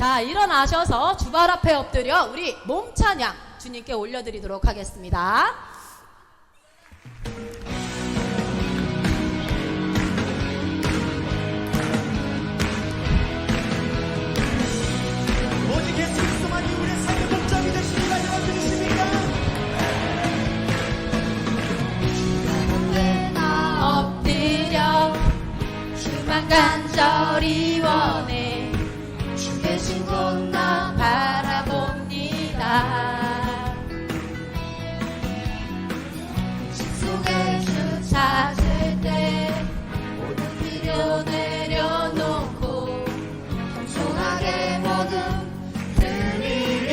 자, 일어나셔서 주발 앞에 엎드려 우리 몸 찬양 주님께 올려드리도록 하겠습니다. 오직 예수 그리스도만이 우리의 삶의 목적이 되십니다. 여러분 믿으십니까? 언제나 엎드려 주만 간절히 원해 주 계신 곳 나 바라봅니다. 속에 주 찾을 때 모든 필요 내려놓고 겸손하게 모든 드리리.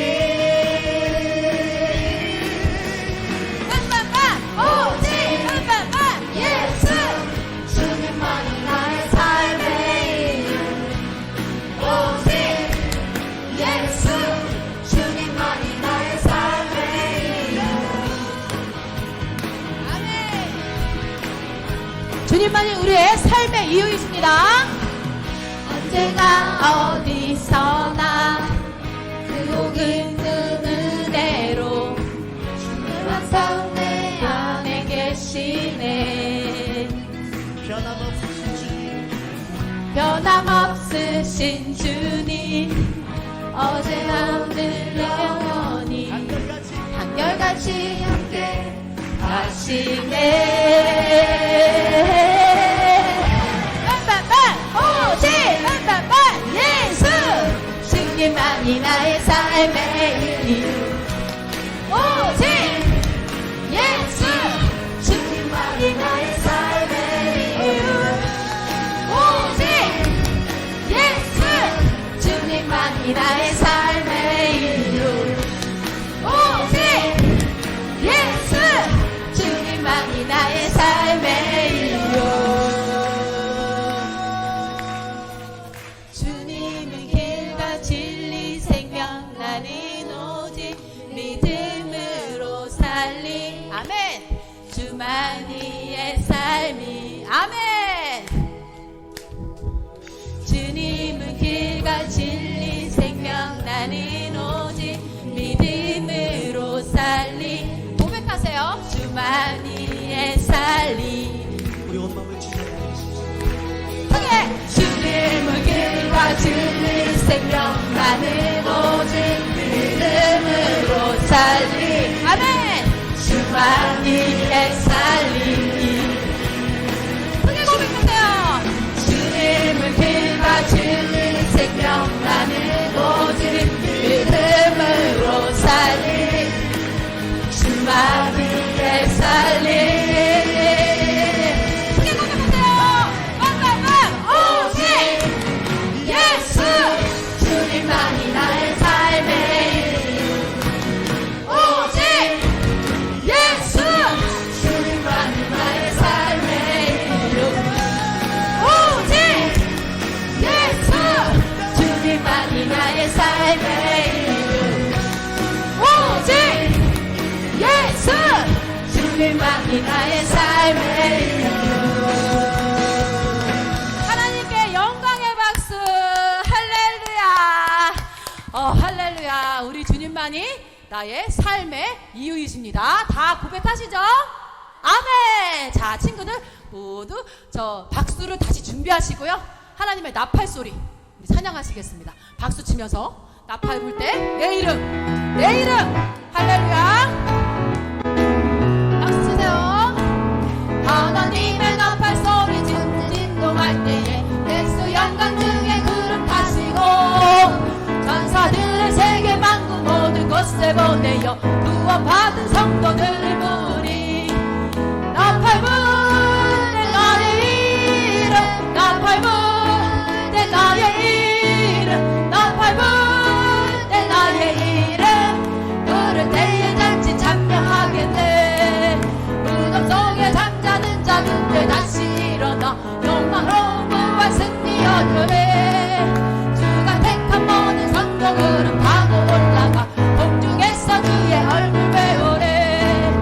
오직 예수 주님만이 나의 삶의 이유. 오직 예수 주님만이 나의 삶의 이유. 아멘. 주님만이 우리의 삶의 이유이십니다. 언제나 어디서나 그 복은 그 은혜로 주의 완성 내 안에 계시네. 변함없으신 주님 어제나 오늘 영원히 한결같이 함께 하시네. 오직 예수 주님만이 나의 삶의 이유. 오직 예수 주님만이 나의 삶의 이유. 오직 예수 주님만이 나의 삶의 이유. 오직 예수 주님만이 나의 삶의 이유. 주님은 길과 진리 생명 나는 오직 믿음으로 살리. 아멘. 주만이의 삶이. 아멘. 주님은 길과 진리 생명 나는 오직 믿음으로 살리. 고백하세요. 주만이의 살리. 우리 온 마음을 주님께 크게. 주님은 길과 진리 생명 나는 오직 믿음으로 살리. 아멘. 주만이의 살리. 크게 고백하세요. 주님은 길과 진리 생명 나는 오직 믿음으로 살리. 주만이의 살리. 크게 고백하세요. 오직 예수 주님만이 나의 삶의 이유. 오직 예수 주님만이 나의 삶의 이유. 오직 예수 주님만이 나의 삶의 이유. 오직 예수 주님만이 나의 삶의 이유. 하나님께 영광의 박수. 할렐루야. 할렐루야. 우리 주님만이 나의 삶의 이유이십니다. 다 고백하시죠? 아멘. 자, 친구들 모두 저 박수를 다시 준비하시고요. 하나님의 나팔 소리 우리 찬양하시겠습니다. 박수 치면서 나팔 불 때 내 이름, 내 이름. 할렐루야. 박수 치세요. 하나님의 나팔 소리 진동할 때에 예수 영광 중에 구름 타시고 전사들을 세계 만국 모든 곳에 보내어 구원받은 성도들을 부리. 나팔 불 때 나의 이름. 나팔 불 때 나의 이름. 나팔 불 때 나의 이름. 부를 때에 잔치 참여하겠네. 무덤 속에 잠자는 자들을 다시 일어나 영광으로 부활 승리 얻으래. 주가 택한 모든 성도들은 타고 올라가 공중에서 주의 얼굴 배우래.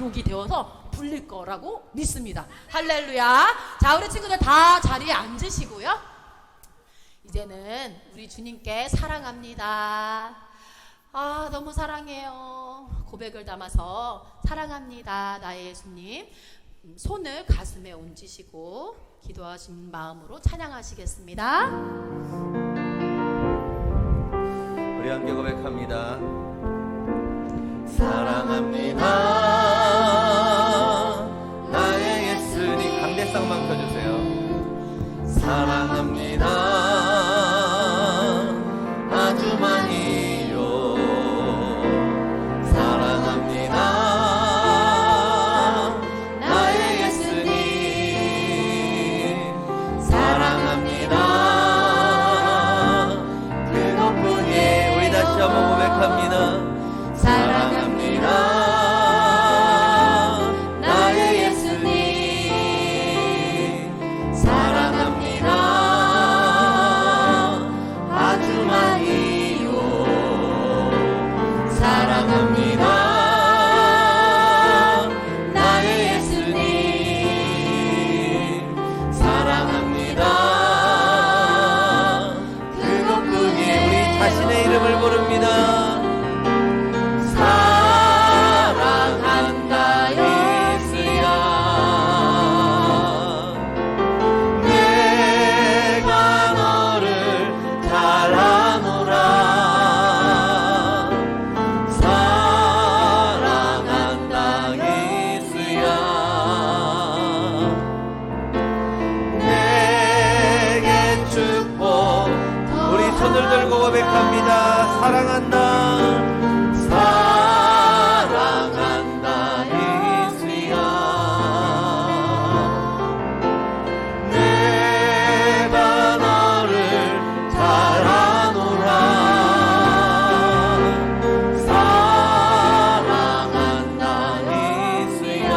기록이 되어서 불릴 거라고 믿습니다. 할렐루야. 자, 우리 친구들 다 자리에 앉으시고요. 이제는 우리 주님께 사랑합니다. 아, 너무 사랑해요. 고백을 담아서 사랑합니다. 나의 예수님. 손을 가슴에 얹으시고 기도하신 마음으로 찬양하시겠습니다. 우리 함께 고백합니다. 사랑합니다. 나의 예수님. 강대상만 펴주세요. 사랑합니다. 아주 많이요. 사랑합니다. 나의 예수님. 사랑합니다. 그것뿐이. 우리 다시 한번 고백합니다. 사랑합니다. 나의 예수님. 사랑합니다. 아주 많이요. 사랑합니다. 나의 예수님. 사랑합니다. 그것뿐이. 우리 자신의 이름을 부릅니다. 고백합니다. 사랑한다. 사랑한다. 예수야. 내가 너를 잘 아노라. 사랑한다. 예수야.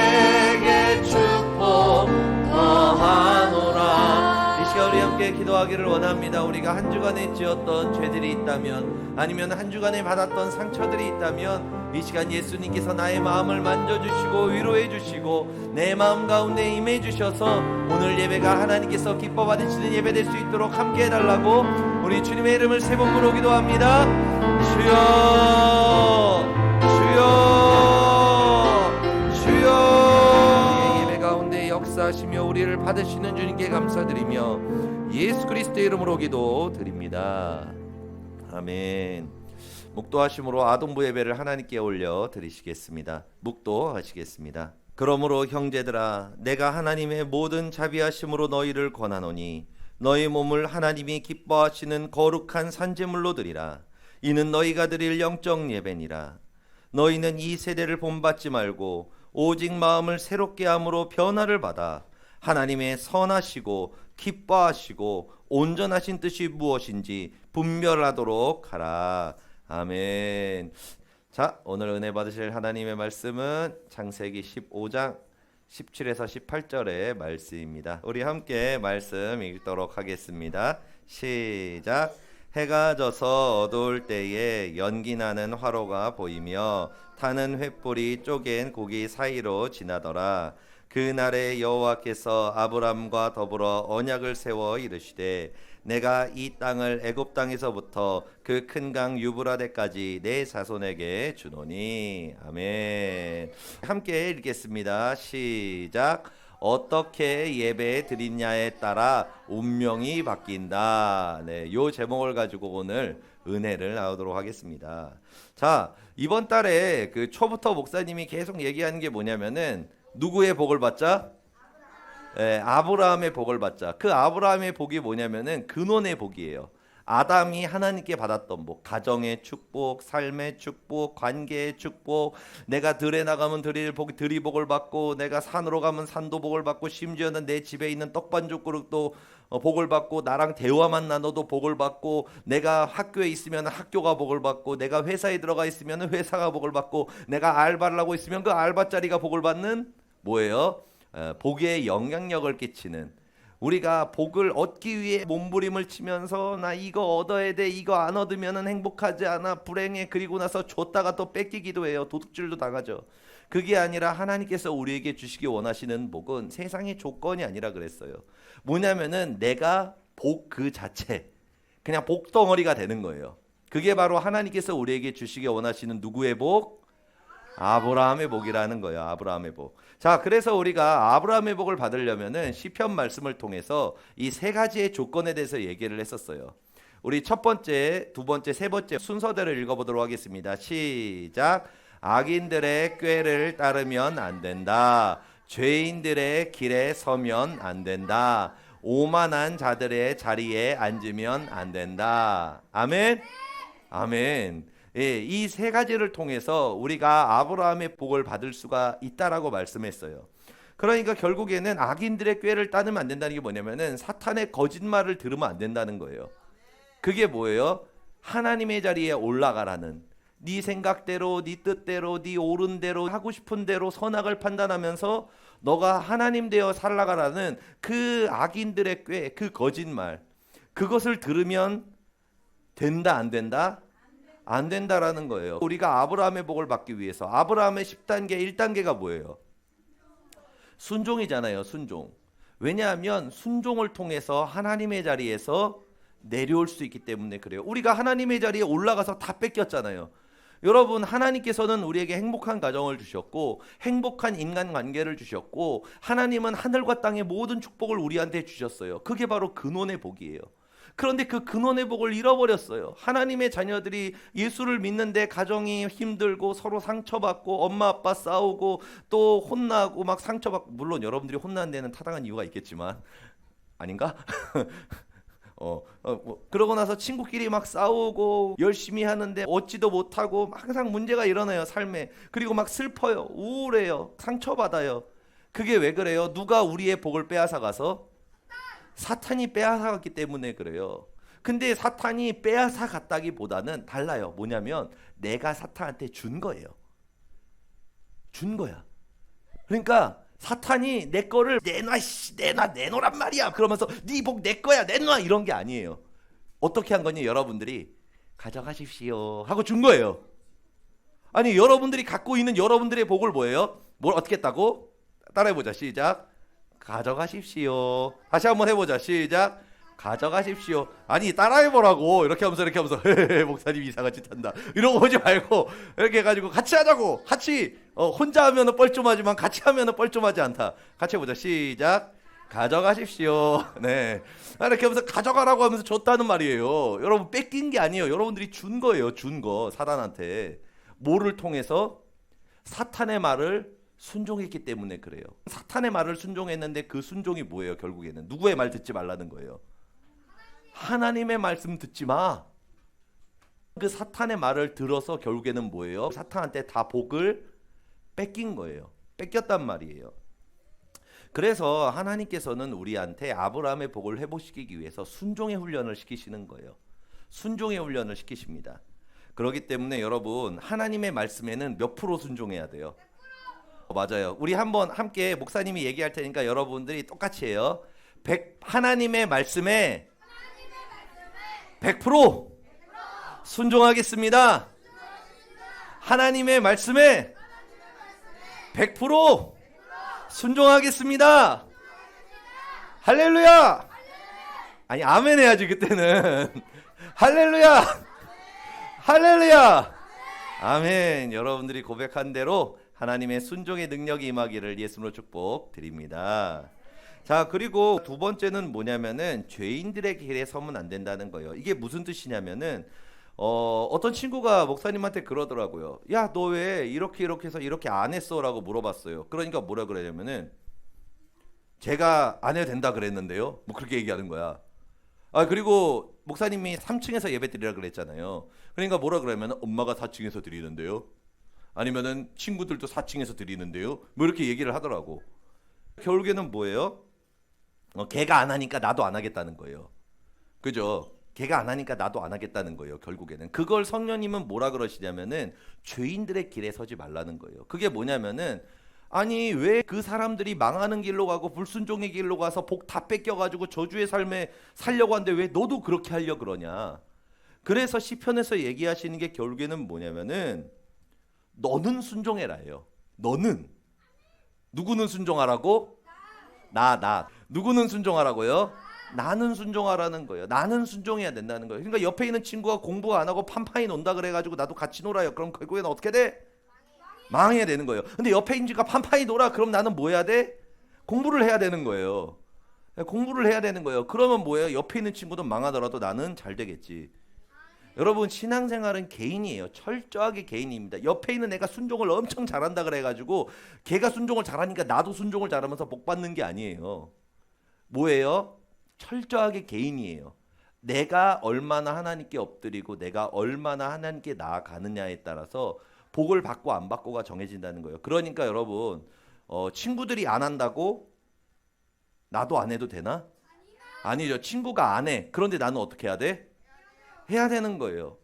내게 축복 더하노라. 우리 함께 기도하기를 원합니다. 우리가 한 주간에 지었던 죄들이 있다면, 아니면 한 주간에 받았던 상처들이 있다면, 이 시간 예수님께서 나의 마음을 만져주시고 위로해 주시고 내 마음 가운데 임해 주셔서 오늘 예배가 하나님께서 기뻐 받으시는 예배 될 수 있도록 함께 해달라고 우리 주님의 이름을 세 번 부르 기도합니다. 주여, 주여, 주여. 예배 가운데 역사하시며 우리를 받으시는 주님께 감사드리며 예수 그리스도의 이름으로 기도드립니다. 아멘. 묵도하심으로 아동부 예배를 하나님께 올려 드리시겠습니다. 묵도하시겠습니다. 그러므로 형제들아, 내가 하나님의 모든 자비하심으로 너희를 권하노니 너희 몸을 하나님이 기뻐하시는 거룩한 산제물로 드리라. 이는 너희가 드릴 영적 예배니라. 너희는 이 세대를 본받지 말고 오직 마음을 새롭게 함으로 변화를 받아 하나님의 선하시고 기뻐하시고 온전하신 뜻이 무엇인지 분별하도록 하라. 아멘. 자, 오늘 은혜 받으실 하나님의 말씀은 창세기 15장 17에서 18절의 말씀입니다. 우리 함께 말씀 읽도록 하겠습니다. 시작. 해가 져서 어두울 때에 연기나는 화로가 보이며 타는 횃불이 쪼갠 고기 사이로 지나더라. 그날에 여호와께서 아브람과 더불어 언약을 세워 이르시되 내가 이 땅을 애굽 땅에서부터 그 큰 강 유브라데까지 내 자손에게 주노니. 아멘. 함께 읽겠습니다. 시작. 어떻게 예배 드리냐에 따라 운명이 바뀐다. 네, 요 제목을 가지고 오늘 은혜를 나누도록 하겠습니다. 자, 이번 달에 그 초부터 목사님이 계속 얘기하는 게 뭐냐면은 누구의 복을 받자? 아브라함의 복을 받자. 그 아브라함의 복이 뭐냐면은 근원의 복이에요. 아담이 하나님께 받았던 복, 가정의 축복, 삶의 축복, 관계의 축복, 내가 들에 나가면 들이 복을 받고, 내가 산으로 가면 산도 복을 받고, 심지어는 내 집에 있는 떡반죽 그릇도 복을 받고, 나랑 대화만 나눠도 복을 받고, 내가 학교에 있으면 학교가 복을 받고, 내가 회사에 들어가 있으면 회사가 복을 받고, 내가 알바를 하고 있으면 그 알바 자리가 복을 받는 뭐예요? 복의 영향력을 끼치는, 우리가 복을 얻기 위해 몸부림을 치면서 나 이거 얻어야 돼, 이거 안 얻으면은 행복하지 않아, 불행해, 그리고 나서 줬다가 또 뺏기기도 해요. 도둑질도 당하죠. 그게 아니라 하나님께서 우리에게 주시기 원하시는 복은 세상의 조건이 아니라 그랬어요. 뭐냐면은 내가 복 그 자체, 그냥 복덩어리가 되는 거예요. 그게 바로 하나님께서 우리에게 주시기 원하시는 누구의 복? 아브라함의 복이라는 거예요. 아브라함의 복. 자, 그래서 우리가 아브라함의 복을 받으려면은 시편 말씀을 통해서 이 세 가지의 조건에 대해서 얘기를 했었어요. 우리 첫 번째, 두 번째, 세 번째 순서대로 읽어보도록 하겠습니다. 시작. 악인들의 꾀를 따르면 안 된다. 죄인들의 길에 서면 안 된다. 오만한 자들의 자리에 앉으면 안 된다. 아멘. 아멘. 예, 이 세 가지를 통해서 우리가 아브라함의 복을 받을 수가 있다라고 말씀했어요. 그러니까 결국에는 악인들의 꾀를 따르면 안 된다는 게 뭐냐면은 사탄의 거짓말을 들으면 안 된다는 거예요. 그게 뭐예요? 하나님의 자리에 올라가라는, 네 생각대로, 네 뜻대로, 네 옳은 대로, 하고 싶은 대로 선악을 판단하면서 너가 하나님 되어 살아가라는 그 악인들의 꾀, 그 거짓말, 그것을 들으면 된다, 안 된다? 안 된다라는 거예요. 우리가 아브라함의 복을 받기 위해서 아브라함의 10단계 1단계가 뭐예요? 순종이잖아요. 순종. 왜냐하면 순종을 통해서 하나님의 자리에서 내려올 수 있기 때문에 그래요. 우리가 하나님의 자리에 올라가서 다 뺏겼잖아요. 여러분, 하나님께서는 우리에게 행복한 가정을 주셨고 행복한 인간관계를 주셨고 하나님은 하늘과 땅의 모든 축복을 우리한테 주셨어요. 그게 바로 근원의 복이에요. 그런데 그 근원의 복을 잃어버렸어요. 하나님의 자녀들이 예수를 믿는데 가정이 힘들고 서로 상처받고 엄마 아빠 싸우고 또 혼나고 막 상처받고, 물론 여러분들이 혼나는 데는 타당한 이유가 있겠지만 아닌가? 그러고 나서 친구끼리 막 싸우고 열심히 하는데 얻지도 못하고 항상 문제가 일어나요, 삶에. 그리고 막 슬퍼요, 우울해요, 상처받아요. 그게 왜 그래요? 누가 우리의 복을 빼앗아 가서? 사탄이 빼앗아갔기 때문에 그래요. 근데 사탄이 빼앗아 갔다기보다는 달라요. 뭐냐면 내가 사탄한테 준 거예요. 준 거야. 그러니까 사탄이 내 거를 내놓란 말이야 그러면서 네 복 내 거야 내놔 이런 게 아니에요. 어떻게 한 거니? 여러분들이 가져가십시오 하고 준 거예요. 아니, 여러분들이 갖고 있는 여러분들의 복을 뭐예요? 뭘 어떻게 했다고? 따라해보자. 시작. 가져가십시오. 다시 한번 해보자. 시작. 가져가십시오. 아니, 따라해보라고. 이렇게 하면서 목사님 이상한 짓 한다 이러고 오지 말고 이렇게 해가지고 같이 하자고. 같이 혼자 하면은 뻘쭘하지만 같이 하면은 뻘쭘하지 않다. 같이 해보자. 시작. 가져가십시오. 네, 이렇게 하면서 가져가라고 하면서 줬다는 말이에요. 여러분, 뺏긴 게 아니에요. 여러분들이 준 거예요. 준 거. 사단한테. 뭐를 통해서? 사탄의 말을 순종했기 때문에 그래요. 사탄의 말을 순종했는데 그 순종이 뭐예요? 결국에는 누구의 말 듣지 말라는 거예요? 하나님의 말씀 듣지 마. 그 사탄의 말을 들어서 결국에는 뭐예요? 사탄한테 다 복을 뺏긴 거예요. 뺏겼단 말이에요. 그래서 하나님께서는 우리한테 아브라함의 복을 회복시키기 위해서 순종의 훈련을 시키시는 거예요. 순종의 훈련을 시키십니다. 그렇기 때문에 여러분, 하나님의 말씀에는 몇 프로 순종해야 돼요? 맞아요. 우리 한번 함께 목사님이 얘기할 테니까 여러분들이 똑같이 해요. 하나님의 말씀에 100% 순종하겠습니다. 하나님의 말씀에 100% 순종하겠습니다. 할렐루야. 아니, 아멘 해야지 그때는. 할렐루야. 할렐루야. 아멘. 여러분들이 고백한 대로 하나님의 순종의 능력이 임하기를 예수님으로 축복드립니다. 자, 그리고 두 번째는 뭐냐면은 죄인들의 길에 서면 안 된다는 거예요. 이게 무슨 뜻이냐면은 어떤 친구가 목사님한테 그러더라고요. 야, 너 왜 이렇게 해서 이렇게 안 했어? 라고 물어봤어요. 그러니까 뭐라 그러냐면은 제가 안 해도 된다 그랬는데요. 뭐 그렇게 얘기하는 거야. 그리고 목사님이 3층에서 예배 드리라 그랬잖아요. 그러니까 뭐라 그러면 엄마가 4층에서 드리는데요. 아니면은 친구들도 4층에서 드리는데요. 뭐 이렇게 얘기를 하더라고. 결국에는 뭐예요? 걔가 안 하니까 나도 안 하겠다는 거예요. 그죠? 걔가 안 하니까 나도 안 하겠다는 거예요. 결국에는 그걸 성령님은 뭐라 그러시냐면은 죄인들의 길에 서지 말라는 거예요. 그게 뭐냐면은 아니 왜 그 사람들이 망하는 길로 가고 불순종의 길로 가서 복 다 뺏겨가지고 저주의 삶에 살려고 하는데 왜 너도 그렇게 하려 그러냐. 그래서 시편에서 얘기하시는 게 결국에는 뭐냐면은 너는 순종해라예요. 너는. 누구는 순종하라고? 나. 누구는 순종하라고요? 나는 순종하라는 거예요. 나는 순종해야 된다는 거예요. 그러니까 옆에 있는 친구가 공부 안 하고 판판이 논다 그래가지고 나도 같이 놀아요. 그럼 결국에는 어떻게 돼? 망해야 되는 거예요. 근데 옆에 있는 친구가 판판이 놀아. 그럼 나는 뭐 해야 돼? 공부를 해야 되는 거예요. 공부를 해야 되는 거예요. 그러면 뭐예요? 옆에 있는 친구도 망하더라도 나는 잘 되겠지. 여러분 신앙생활은 개인이에요. 철저하게 개인입니다. 옆에 있는 애가 순종을 엄청 잘한다 그래가지고 걔가 순종을 잘하니까 나도 순종을 잘하면서 복 받는 게 아니에요. 뭐예요? 철저하게 개인이에요. 내가 얼마나 하나님께 엎드리고 내가 얼마나 하나님께 나아가느냐에 따라서 복을 받고 안 받고가 정해진다는 거예요. 그러니까 여러분 친구들이 안 한다고 나도 안 해도 되나? 아니죠. 친구가 안 해. 그런데 나는 어떻게 해야 돼? 해야 되는 거예요.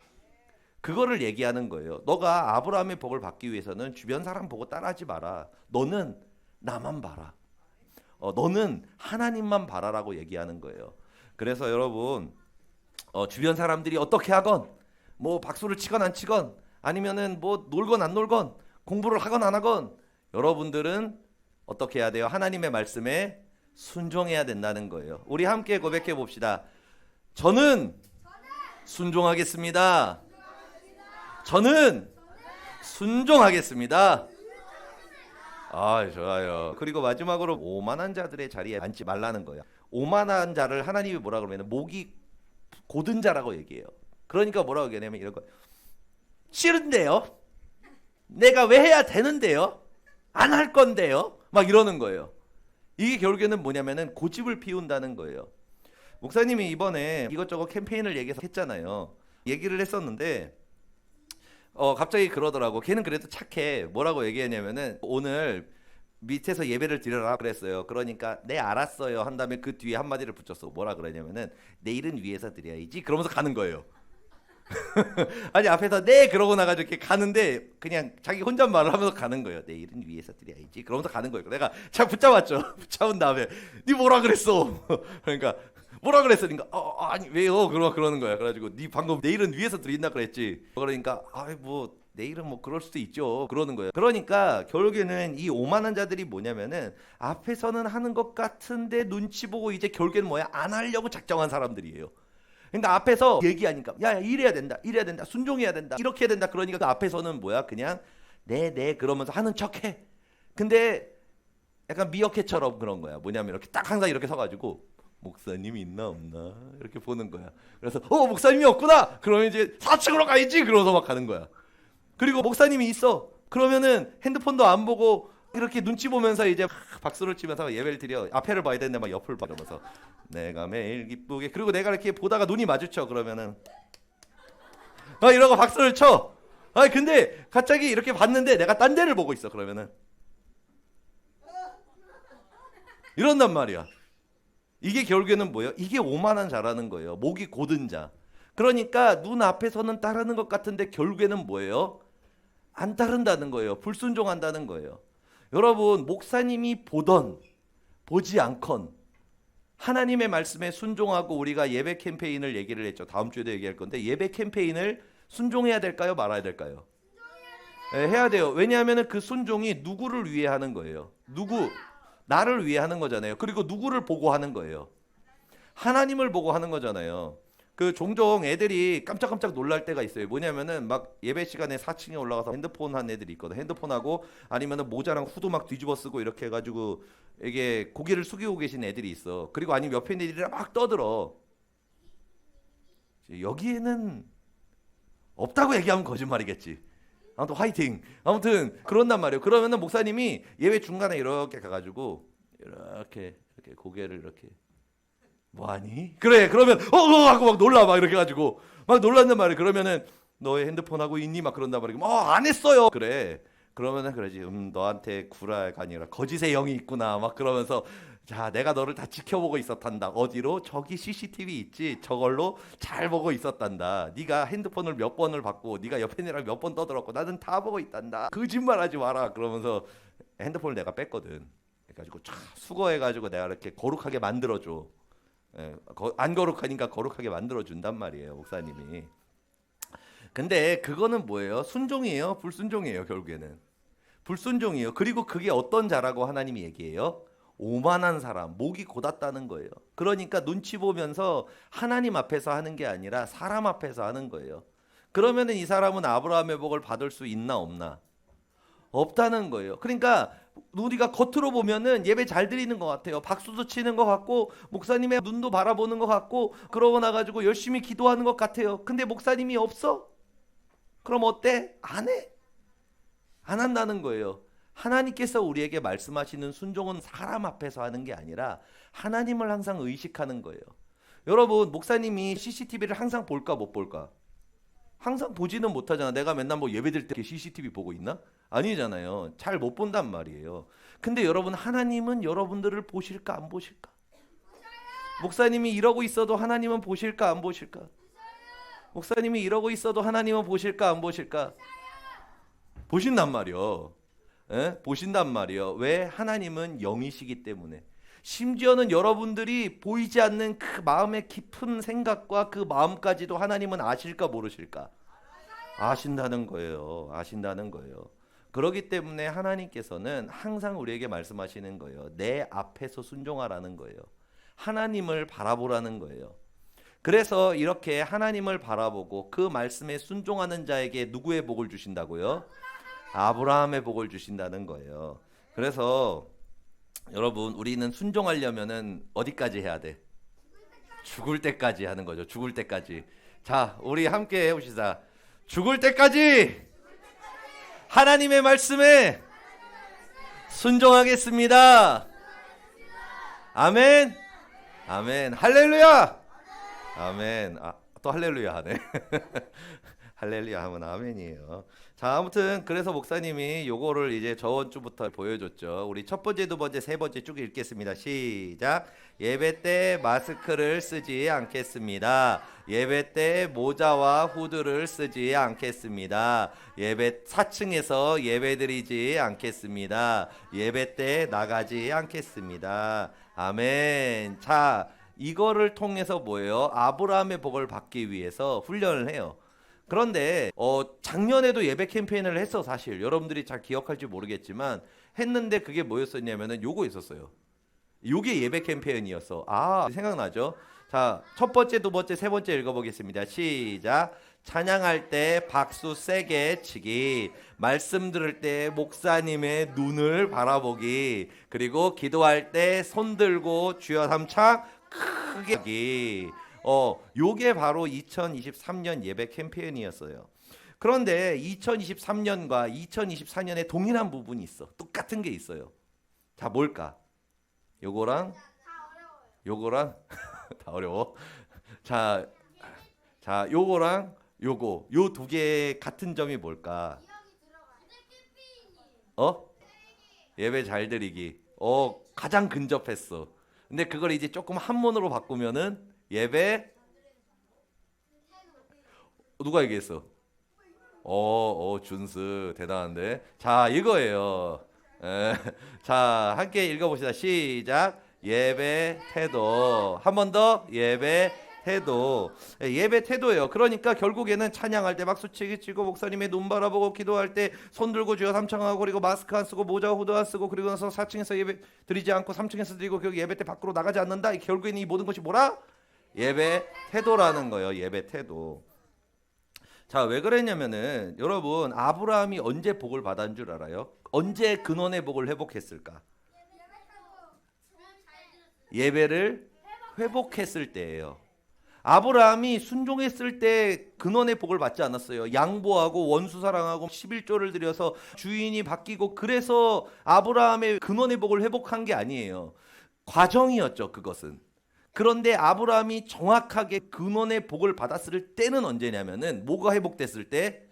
그거를 얘기하는 거예요. 너가 아브라함의 복을 받기 위해서는 주변 사람 보고 따라하지 마라. 너는 나만 봐라. 너는 하나님만 바라라고 얘기하는 거예요. 그래서 여러분 주변 사람들이 어떻게 하건 뭐 박수를 치건 안 치건 아니면은 뭐 놀건 안 놀건 공부를 하건 안 하건 여러분들은 어떻게 해야 돼요? 하나님의 말씀에 순종해야 된다는 거예요. 우리 함께 고백해 봅시다. 저는 순종하겠습니다. 저는 순종하겠습니다. 아, 좋아요. 그리고 마지막으로 오만한 자들의 자리에 앉지 말라는 거예요. 오만한 자를 하나님이 뭐라 그러면 목이 고든 자라고 얘기해요. 그러니까 뭐라고 얘기하냐면 이런 거. 싫은데요? 내가 왜 해야 되는데요? 안 할 건데요? 막 이러는 거예요. 이게 결국에는 뭐냐면은 고집을 피운다는 거예요. 목사님이 이번에 이것저것 캠페인을 얘기해서 했잖아요. 얘기를 했었는데 갑자기 그러더라고. 걔는 그래도 착해. 뭐라고 얘기했냐면은 오늘 밑에서 예배를 드려라 그랬어요. 그러니까 네 알았어요 한 다음에 그 뒤에 한마디를 붙였어. 뭐라 그러냐면은 내일은 위에서 드려야지 그러면서 가는 거예요. 아니 앞에서 네 그러고 나가지고 이렇게 가는데 그냥 자기 혼잣말을 하면서 가는 거예요. 내일은 위에서 드려야지 그러면서 가는 거예요. 내가 잘 붙잡았죠. 붙잡은 다음에 네 뭐라 그랬어? 그러니까 뭐라 그랬어? 그러니까 아니 왜요? 그러는 거야. 그래가지고 네 방금 내일은 위에서 드린다 그랬지. 그러니까 뭐 내일은 뭐 그럴 수도 있죠. 그러는 거예요. 그러니까 결국에는 이 오만한 자들이 뭐냐면은 앞에서는 하는 것 같은데 눈치 보고 이제 결국에는 뭐야? 안 하려고 작정한 사람들이에요. 그러니까 앞에서 얘기하니까 야 이래야 된다 순종해야 된다 이렇게 해야 된다. 그러니까 그 앞에서는 뭐야? 그냥 네 그러면서 하는 척해. 근데 약간 미어캣처럼 그런 거야. 뭐냐면 이렇게 딱 항상 이렇게 서가지고 목사님이 있나 없나 이렇게 보는 거야. 그래서 목사님이 없구나. 그러면 이제 4층으로 가야지. 그러면서 막 가는 거야. 그리고 목사님이 있어. 그러면은 핸드폰도 안 보고 이렇게 눈치 보면서 이제 박수를 치면서 예배를 드려. 앞에를 봐야 되는데 막 옆을 봐면서 내가 매일 기쁘게. 그리고 내가 이렇게 보다가 눈이 마주쳐. 그러면은 이러고 박수를 쳐. 근데 갑자기 이렇게 봤는데 내가 딴 데를 보고 있어. 그러면은 이런단 말이야. 이게 결국에는 뭐예요? 이게 오만한 자라는 거예요. 목이 고든 자. 그러니까 눈 앞에서는 따르는 것 같은데 결국에는 뭐예요? 안 따른다는 거예요. 불순종한다는 거예요. 여러분 목사님이 보던 보지 않건 하나님의 말씀에 순종하고 우리가 예배 캠페인을 얘기를 했죠. 다음 주에도 얘기할 건데 예배 캠페인을 순종해야 될까요? 말아야 될까요? 네, 해야 돼요. 왜냐하면 그 순종이 누구를 위해 하는 거예요? 나를 위해 하는 거잖아요. 그리고 누구를 보고 하는 거예요? 하나님을 보고 하는 거잖아요. 그 종종 애들이 깜짝깜짝 놀랄 때가 있어요. 뭐냐면은 막 예배 시간에 4층에 올라가서 핸드폰 한 애들이 있거든. 핸드폰하고 아니면은 모자랑 후드 막 뒤집어 쓰고 이렇게 해가지고 이게 고개를 숙이고 계신 애들이 있어. 그리고 아니면 옆에 있는 애들이 막 떠들어. 여기에는 없다고 얘기하면 거짓말이겠지. 아무튼 화이팅. 아무튼 그런단 말이에요. 그러면은 목사님이 예배 중간에 이렇게 가가지고 이렇게 고개를 이렇게 뭐하니? 그래. 그러면 하고 막 놀라 막 이렇게 가지고 막 놀란단 말이에요. 그러면은 너의 핸드폰 하고 있니? 막 그런단 말이에요. 안 했어요. 그래. 그러면은 그러지. 너한테 구라가 아니라 거짓의 영이 있구나. 막 그러면서 자, 내가 너를 다 지켜보고 있었단다. 어디로? 저기 CCTV 있지. 저걸로 잘 보고 있었단다. 네가 핸드폰을 몇 번을 받고 네가 옆에 애랑 몇 번 떠들었고 나는 다 보고 있단다. 거짓말하지 마라. 그러면서 핸드폰을 내가 뺐거든. 그래가지고 쫙 수거해가지고 내가 이렇게 거룩하게 만들어줘. 안 거룩하니까 거룩하게 만들어준단 말이에요, 목사님이. 근데 그거는 뭐예요? 순종이에요? 불순종이에요? 결국에는 불순종이에요. 그리고 그게 어떤 자라고 하나님이 얘기해요? 오만한 사람, 목이 곧았다는 거예요. 그러니까 눈치 보면서 하나님 앞에서 하는 게 아니라 사람 앞에서 하는 거예요. 그러면은 이 사람은 아브라함의 복을 받을 수 있나 없나? 없다는 거예요. 그러니까 우리가 겉으로 보면은 예배 잘 드리는 것 같아요. 박수도 치는 것 같고 목사님의 눈도 바라보는 것 같고 그러고 나가지고 열심히 기도하는 것 같아요. 근데 목사님이 없어? 그럼 어때? 안 해? 안 한다는 거예요. 하나님께서 우리에게 말씀하시는 순종은 사람 앞에서 하는 게 아니라 하나님을 항상 의식하는 거예요. 여러분, 목사님이 CCTV를 항상 볼까 못 볼까? 항상 보지는 못하잖아. 내가 맨날 뭐 예배드릴 때 CCTV 보고 있나? 아니잖아요. 잘 못 본단 말이에요. 근데 여러분, 하나님은 여러분들을 보실까 안 보실까? 목사님이 이러고 있어도 하나님은 보실까 안 보실까? 목사님이 이러고 있어도 하나님은 보실까 안 보실까? 보신단 말이요. 보신단 말이요. 왜? 하나님은 영이시기 때문에. 심지어는 여러분들이 보이지 않는 그 마음의 깊은 생각과 그 마음까지도 하나님은 아실까 모르실까? 아신다는 거예요. 아신다는 거예요. 그렇기 때문에 하나님께서는 항상 우리에게 말씀하시는 거예요. 내 앞에서 순종하라는 거예요. 하나님을 바라보라는 거예요. 그래서 이렇게 하나님을 바라보고 그 말씀에 순종하는 자에게 누구의 복을 주신다고요? 아브라함의 복을 주신다는 거예요. 그래서 여러분, 우리는 순종하려면은 어디까지 해야 돼? 죽을 때까지 하는 거죠. 죽을 때까지. 자, 우리 함께 해봅시다. 죽을 때까지 하나님의 말씀에 순종하겠습니다. 아멘. 아멘. 할렐루야. 아멘. 또 할렐루야 하네. 할렐루야 하면 아멘이에요. 자, 아무튼 그래서 목사님이 요거를 이제 저번 주부터 보여줬죠. 우리 첫 번째, 두 번째, 세 번째 쭉 읽겠습니다. 시작. 예배 때 마스크를 쓰지 않겠습니다. 예배 때 모자와 후드를 쓰지 않겠습니다. 예배 4층에서 예배드리지 않겠습니다. 예배 때 나가지 않겠습니다. 아멘. 자, 이거를 통해서 뭐예요? 아브라함의 복을 받기 위해서 훈련을 해요. 그런데 작년에도 예배 캠페인을 했어. 사실 여러분들이 잘 기억할지 모르겠지만 했는데 그게 뭐였었냐면은 요거 있었어요. 요게 예배 캠페인이었어. 생각나죠? 자, 첫 번째, 두 번째, 세 번째 읽어보겠습니다. 시작. 찬양할 때 박수 세게 치기, 말씀 들을 때 목사님의 눈을 바라보기, 그리고 기도할 때 손 들고 주여 삼창 크게 하기. 요게 바로 2023년 예배 캠페인이었어요. 그런데 2023년과 2024년에 동일한 부분이 있어. 똑같은 게 있어요. 자, 뭘까? 요거랑 요거랑 다 어려워. 자, 요거랑 요거, 요 두 개 같은 점이 뭘까? 예배 잘 드리기. 가장 근접했어. 근데 그걸 이제 조금 한문으로 바꾸면은 예배 누가 얘기했어? 준스 대단한데. 자, 이거예요. 자, 함께 읽어봅시다. 시작. 예배 태도. 한 번 더. 예배 태도. 예배 태도예요. 그러니까 결국에는 찬양할 때 박수치기 치고 목사님의 눈 바라보고 기도할 때 손 들고 주여 삼창하고 그리고 마스크 안 쓰고 모자 후드 안 쓰고 그리고 나서 4층에서 예배 드리지 않고 3층에서 드리고 결국 예배 때 밖으로 나가지 않는다. 결국에는 이 모든 것이 뭐라? 예배 태도라는 거예요. 예배 태도. 자, 왜 그랬냐면은 여러분, 아브라함이 언제 복을 받은 줄 알아요? 언제 근원의 복을 회복했을까? 예배를 회복했을 때예요. 아브라함이 순종했을 때 근원의 복을 받지 않았어요. 양보하고 원수 사랑하고 11조를 들여서 주인이 바뀌고 그래서 아브라함의 근원의 복을 회복한 게 아니에요. 과정이었죠, 그것은. 그런데 아브라함이 정확하게 근원의 복을 받았을 때는 언제냐면은 뭐가 회복됐을 때?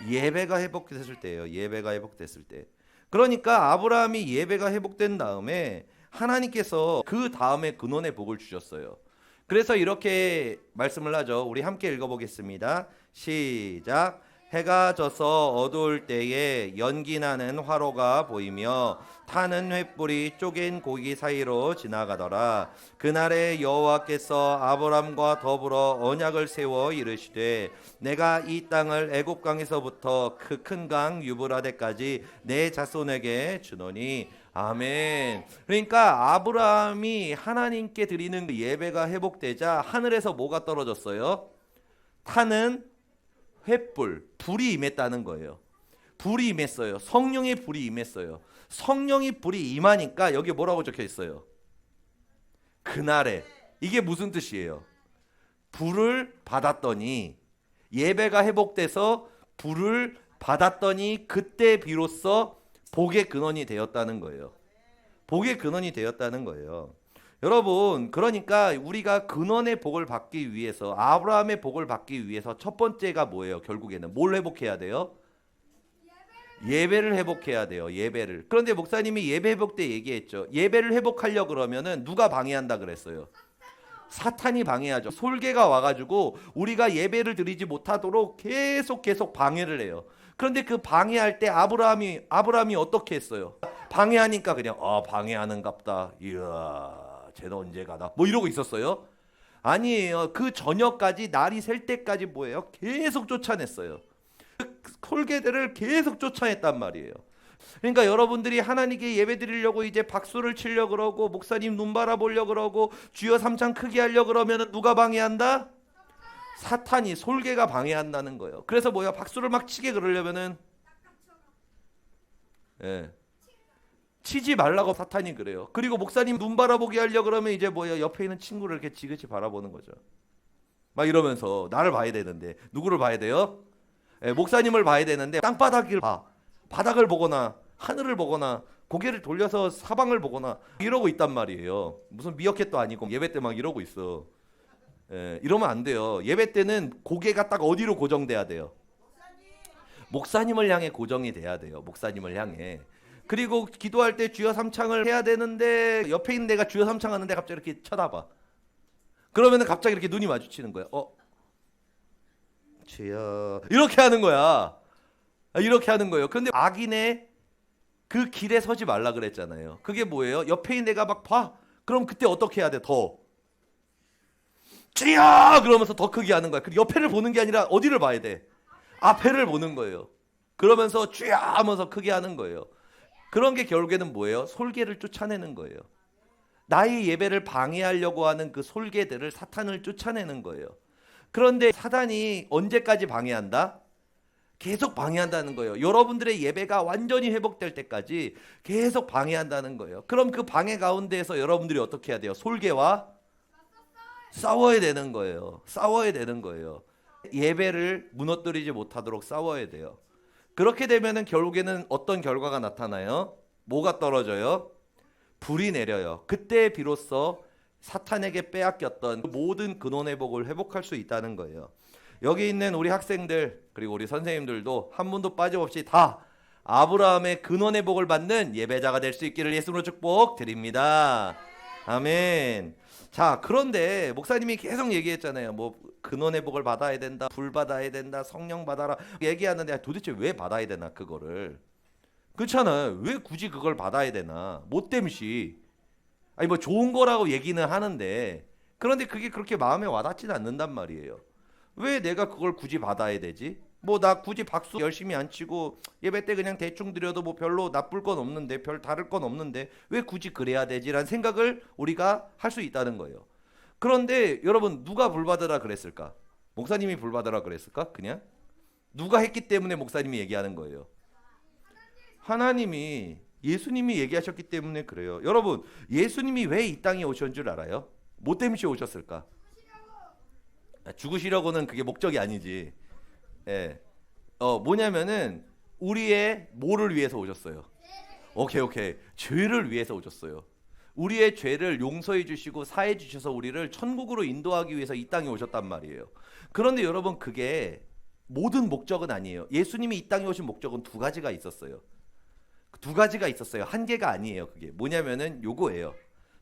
예배가 회복됐을 때예요. 예배가 회복됐을 때. 그러니까 아브라함이 예배가 회복된 다음에 하나님께서 그 다음에 근원의 복을 주셨어요. 그래서 이렇게 말씀을 하죠. 우리 함께 읽어보겠습니다. 시작. 해가 져서 어두울 때에 연기나는 화로가 보이며 타는 횃불이 쪼갠 고기 사이로 지나가더라. 그날에 여호와께서 아브람과 더불어 언약을 세워 이르시되 내가 이 땅을 애굽 강에서부터 그 큰 강 유브라데까지 내 자손에게 주노니. 아멘. 그러니까 아브라함이 하나님께 드리는 그 예배가 회복되자 하늘에서 뭐가 떨어졌어요? 타는 횃불, 불이 임했다는 거예요. 불이 임했어요. 성령의 불이 임했어요. 성령이 불이 임하니까 여기 뭐라고 적혀 있어요? 그날에. 이게 무슨 뜻이에요? 불을 받았더니, 예배가 회복돼서 불을 받았더니 그때 비로소 복의 근원이 되었다는 거예요. 복의 근원이 되었다는 거예요. 여러분, 그러니까 우리가 근원의 복을 받기 위해서, 아브라함의 복을 받기 위해서 첫 번째가 뭐예요? 결국에는 뭘 회복해야 돼요? 예배를 회복해야 돼요. 예배를. 그런데 목사님이 예배 회복 때 얘기했죠. 예배를 회복하려 그러면은 누가 방해한다 그랬어요? 사탄이 방해하죠. 솔개가 와가지고 우리가 예배를 드리지 못하도록 계속 방해를 해요. 그런데 그 방해할 때 아브라함이 어떻게 했어요? 방해하니까 그냥 방해하는갑다. 이야. 쟤는 언제 가나? 뭐 이러고 있었어요? 아니에요. 그 저녁까지, 날이 셀 때까지 뭐예요? 계속 쫓아냈어요. 그 솔개들을 계속 쫓아냈단 말이에요. 그러니까 여러분들이 하나님께 예배 드리려고 이제 박수를 치려고 그러고 목사님 눈 바라보려고 그러고 주여 삼창 크게 하려고 그러면 누가 방해한다? 사탄이, 솔개가 방해한다는 거예요. 그래서 뭐야? 박수를 막 치게 그러려면은 치지 말라고 사탄이 그래요. 그리고 목사님 눈 바라보게 하려고 그러면 이제 뭐야? 옆에 있는 친구를 이렇게 지그시 바라보는 거죠. 막 이러면서 나를 봐야 되는데 누구를 봐야 돼요? 목사님을 봐야 되는데 땅바닥을 봐. 바닥을 보거나 하늘을 보거나 고개를 돌려서 사방을 보거나 이러고 있단 말이에요. 무슨 미어캣도 아니고 예배 때 막 이러고 있어. 이러면 안 돼요. 예배 때는 고개가 딱 어디로 고정돼야 돼요? 목사님을 향해 고정이 돼야 돼요. 목사님을 향해. 그리고 기도할 때 주여 삼창을 해야 되는데 옆에 있는 내가 주여 삼창 하는데 갑자기 이렇게 쳐다봐. 그러면은 갑자기 이렇게 눈이 마주치는 거야. 주여 이렇게 하는 거야. 이렇게 하는 거예요. 그런데 악인의 그 길에 서지 말라 그랬잖아요. 그게 뭐예요? 옆에 있는 내가 막 봐. 그럼 그때 어떻게 해야 돼? 더 주여 그러면서 더 크게 하는 거야. 그리고 옆에를 보는 게 아니라 어디를 봐야 돼? 앞에를 보는 거예요. 그러면서 주여 하면서 크게 하는 거예요. 그런 게 결국에는 뭐예요? 솔개를 쫓아내는 거예요. 나의 예배를 방해하려고 하는 그 솔개들을 사탄을 쫓아내는 거예요. 그런데 사탄이 언제까지 방해한다? 계속 방해한다는 거예요. 여러분들의 예배가 완전히 회복될 때까지 계속 방해한다는 거예요. 그럼 그 방해 가운데에서 여러분들이 어떻게 해야 돼요? 솔개와 싸워야 되는 거예요. 싸워야 되는 거예요. 예배를 무너뜨리지 못하도록 싸워야 돼요. 그렇게 되면은 결국에는 어떤 결과가 나타나요? 뭐가 떨어져요? 불이 내려요. 그때 비로소 사탄에게 빼앗겼던 모든 근원의 복을 회복할 수 있다는 거예요. 여기 있는 우리 학생들 그리고 우리 선생님들도 한 분도 빠짐없이 다 아브라함의 근원의 복을 받는 예배자가 될 수 있기를 예수님으로 축복드립니다. 아멘. 자, 그런데 목사님이 계속 얘기했잖아요. 뭐 근원의 복을 받아야 된다, 불 받아야 된다, 성령 받아라 얘기하는데 도대체 왜 받아야 되나 그거를? 그렇잖아요. 왜 굳이 그걸 받아야 되나? 뭐 땜시? 아니 뭐 좋은 거라고 얘기는 하는데 그런데 그게 그렇게 마음에 와닿지는 않는단 말이에요. 왜 내가 그걸 굳이 받아야 되지? 뭐 나 굳이 박수 열심히 안 치고 예배 때 그냥 대충 드려도 뭐 별로 나쁠 건 없는데 별 다를 건 없는데 왜 굳이 그래야 되지라는 생각을 우리가 할 수 있다는 거예요. 그런데 여러분 누가 불 받으라 그랬을까? 목사님이 불 받으라 그랬을까? 그냥 누가 했기 때문에 목사님이 얘기하는 거예요. 하나님이 예수님이 얘기하셨기 때문에 그래요. 여러분 예수님이 왜 이 땅에 오신 줄 알아요? 뭐 때문에 오셨을까? 죽으시려고는 그게 목적이 아니지. 뭐냐면은 우리의 뭐를 위해서 오셨어요? 오케이. 죄를 위해서 오셨어요. 우리의 죄를 용서해 주시고 사해 주셔서 우리를 천국으로 인도하기 위해서 이 땅에 오셨단 말이에요. 그런데 여러분 그게 모든 목적은 아니에요. 예수님이 이 땅에 오신 목적은 두 가지가 있었어요. 두 가지가 있었어요. 한 개가 아니에요. 그게 뭐냐면은 요거예요.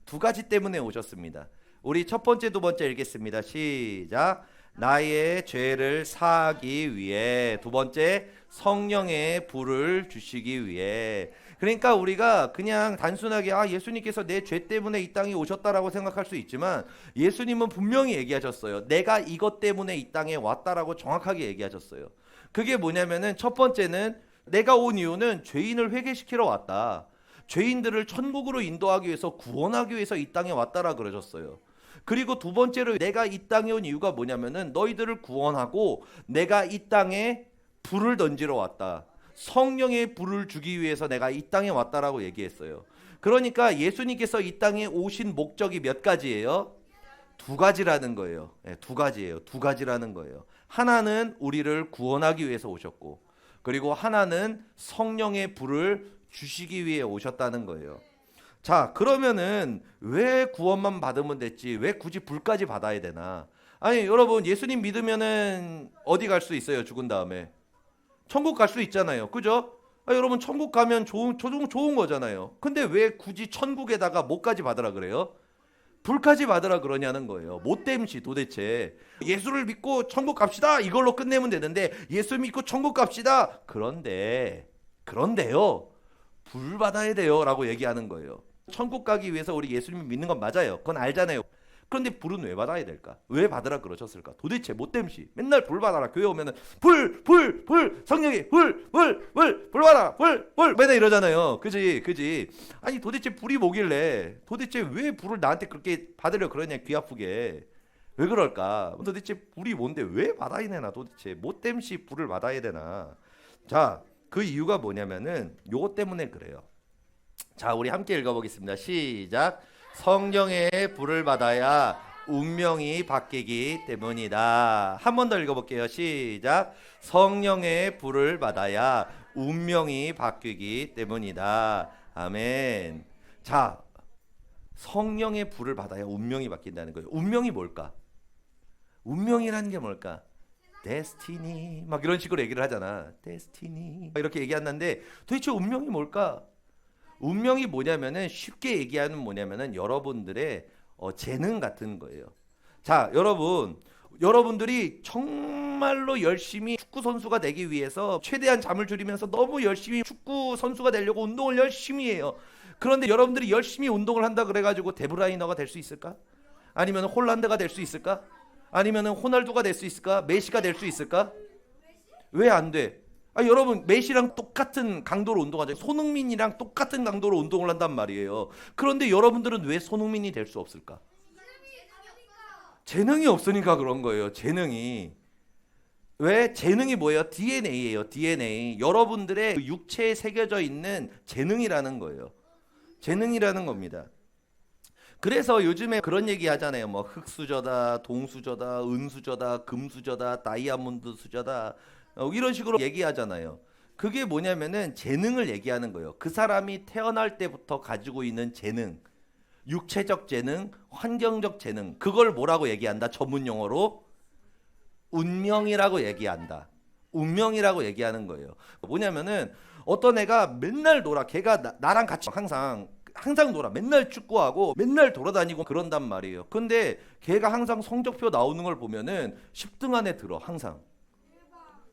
두 가지 때문에 오셨습니다. 우리 첫 번째, 두 번째 읽겠습니다. 시작. 나의 죄를 사하기 위해. 두 번째, 성령의 불을 주시기 위해. 그러니까 우리가 그냥 단순하게 예수님께서 내 죄 때문에 이 땅에 오셨다라고 생각할 수 있지만, 예수님은 분명히 얘기하셨어요. 내가 이것 때문에 이 땅에 왔다라고 정확하게 얘기하셨어요. 그게 뭐냐면은, 첫 번째는 내가 온 이유는 죄인을 회개시키러 왔다. 죄인들을 천국으로 인도하기 위해서, 구원하기 위해서 이 땅에 왔다라 그러셨어요. 그리고 두 번째로 내가 이 땅에 온 이유가 뭐냐면은, 너희들을 구원하고 내가 이 땅에 불을 던지러 왔다. 성령의 불을 주기 위해서 내가 이 땅에 왔다라고 얘기했어요. 그러니까 예수님께서 이 땅에 오신 목적이 몇 가지예요? 두 가지라는 거예요. 네, 두 가지예요. 두 가지라는 거예요. 하나는 우리를 구원하기 위해서 오셨고, 그리고 하나는 성령의 불을 주시기 위해 오셨다는 거예요. 자, 그러면은 왜 구원만 받으면 됐지, 왜 굳이 불까지 받아야 되나? 아니, 여러분, 예수님 믿으면은 어디 갈 수 있어요? 죽은 다음에 천국 갈 수 있잖아요. 그죠? 여러분, 천국 가면 좋은 거잖아요. 근데 왜 굳이 천국에다가 뭐까지 받으라 그래요? 불까지 받으라 그러냐는 거예요. 못됨시 도대체. 예수를 믿고 천국 갑시다, 이걸로 끝내면 되는데, 예수 믿고 천국 갑시다, 그런데요, 불 받아야 돼요 라고 얘기하는 거예요. 천국 가기 위해서 우리 예수님 믿는 건 맞아요. 그건 알잖아요. 그런데 불은 왜 받아야 될까? 왜 받으라 그러셨을까? 도대체 못됨시 맨날 불 받아라. 교회 오면은 불 성령이 불 받아라, 불 맨날 이러잖아요. 그지? 아니, 도대체 불이 뭐길래, 도대체 왜 불을 나한테 그렇게 받으려 그러냐, 귀 아프게. 왜 그럴까? 도대체 불이 뭔데 왜 받아야 되나? 도대체 못됨시 불을 받아야 되나? 자, 그 이유가 뭐냐면은 요것 때문에 그래요. 자, 우리 함께 읽어보겠습니다. 시작. 성령의 불을 받아야 운명이 바뀌기 때문이다. 한 번 더 읽어볼게요. 시작. 성령의 불을 받아야 운명이 바뀌기 때문이다. 아멘. 자, 성령의 불을 받아야 운명이 바뀐다는 거예요. 운명이 뭘까? 운명이라는 게 뭘까? 데스티니, 막 이런 식으로 얘기를 하잖아. 데스티니 이렇게 얘기하는데, 도대체 운명이 뭘까? 운명이 뭐냐면은, 쉽게 얘기하면 뭐냐면은 여러분들의 재능 같은 거예요. 자, 여러분들이 정말로 열심히 축구 선수가 되기 위해서 최대한 잠을 줄이면서 너무 열심히 축구 선수가 되려고 운동을 열심히 해요. 그런데 여러분들이 열심히 운동을 한다 그래가지고 데브라이너가 될 수 있을까? 아니면 홀란드가 될 수 있을까? 아니면 호날두가 될 수 있을까? 메시가 될 수 있을까? 왜 안 돼? 여러분, 메시랑 똑같은 강도로 운동하죠. 손흥민이랑 똑같은 강도로 운동을 한단 말이에요. 그런데 여러분들은 왜 손흥민이 될 수 없을까? 재능이 없으니까 그런 거예요. 재능이. 왜? 재능이 뭐예요? DNA예요. DNA. 여러분들의 육체에 새겨져 있는 재능이라는 거예요. 재능이라는 겁니다. 그래서 요즘에 그런 얘기 하잖아요. 뭐 흑수저다, 동수저다, 은수저다, 금수저다, 다이아몬드 수저다, 이런 식으로 얘기하잖아요. 그게 뭐냐면은 재능을 얘기하는 거예요. 그 사람이 태어날 때부터 가지고 있는 재능, 육체적 재능, 환경적 재능, 그걸 뭐라고 얘기한다? 전문 용어로 운명이라고 얘기한다. 운명이라고 얘기하는 거예요. 뭐냐면은 어떤 애가 맨날 놀아. 걔가 나랑 같이 항상 놀아. 맨날 축구하고 맨날 돌아다니고 그런단 말이에요. 근데 걔가 항상 성적표 나오는 걸 보면은 10등 안에 들어. 항상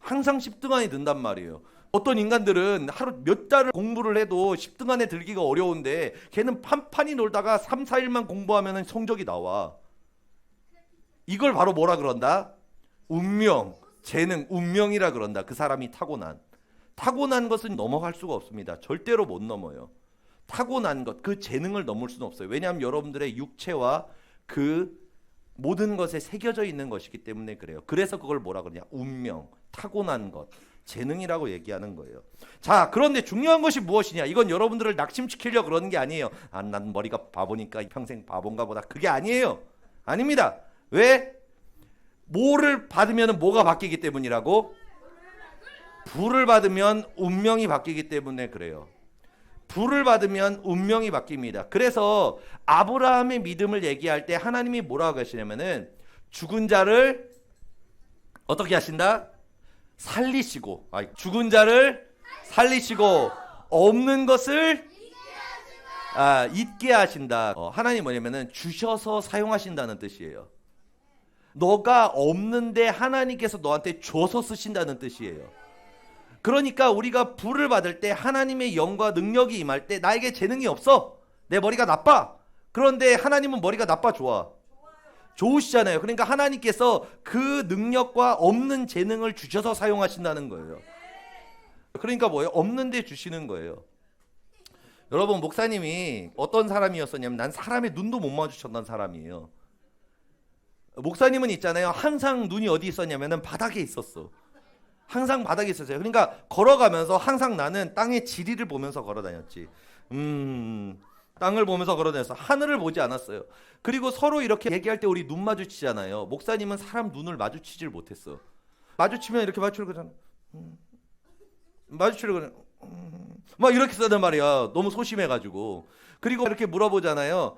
10등 안에 든단 말이에요. 어떤 인간들은 하루 몇 달을 공부를 해도 10등 안에 들기가 어려운데, 걔는 판판이 놀다가 3, 4일만 공부하면 성적이 나와. 이걸 바로 뭐라 그런다? 운명, 재능, 운명이라 그런다. 그 사람이 타고난 것은 넘어갈 수가 없습니다. 절대로 못 넘어요. 타고난 것, 그 재능을 넘을 수는 없어요. 왜냐하면 여러분들의 육체와 그 모든 것에 새겨져 있는 것이기 때문에 그래요. 그래서 그걸 뭐라 그러냐? 운명, 타고난 것, 재능이라고 얘기하는 거예요. 자, 그런데 중요한 것이 무엇이냐? 이건 여러분들을 낙심시키려고 그러는 게 아니에요. 난 머리가 바보니까 평생 바본가 보다. 그게 아니에요. 아닙니다. 왜? 뭐를 받으면 뭐가 바뀌기 때문이라고? 불을 받으면 운명이 바뀌기 때문에 그래요. 불을 받으면 운명이 바뀝니다. 그래서 아브라함의 믿음을 얘기할 때 하나님이 뭐라고 하시냐면은, 죽은 자를 어떻게 하신다? 살리시고, 죽은 자를 살리시고 없는 것을 잊게 하신다. 하나님 뭐냐면은 주셔서 사용하신다는 뜻이에요. 너가 없는데 하나님께서 너한테 줘서 쓰신다는 뜻이에요. 그러니까 우리가 부를 받을 때 하나님의 영과 능력이 임할 때 나에게 재능이 없어. 내 머리가 나빠. 그런데 하나님은 머리가 나빠 좋아? 좋으시잖아요. 그러니까 하나님께서 그 능력과 없는 재능을 주셔서 사용하신다는 거예요. 그러니까 뭐예요? 없는데 주시는 거예요. 여러분, 목사님이 어떤 사람이었었냐면 난 사람의 눈도 못 마주쳤던 사람이에요. 목사님은 있잖아요. 항상 눈이 어디 있었냐면은 바닥에 있었어. 항상 바닥에 있었어요. 그러니까 걸어가면서 항상 나는 땅의 지리를 보면서 걸어 다녔지. 땅을 보면서 걸어 다녔어. 하늘을 보지 않았어요. 그리고 서로 이렇게 얘기할 때 우리 눈 마주치잖아요. 목사님은 사람 눈을 마주치질 못했어. 마주치면 이렇게 마주치려고 그러잖아. 마주치려고 그래. 막 이렇게 쓰단 말이야. 너무 소심해가지고. 그리고 이렇게 물어보잖아요.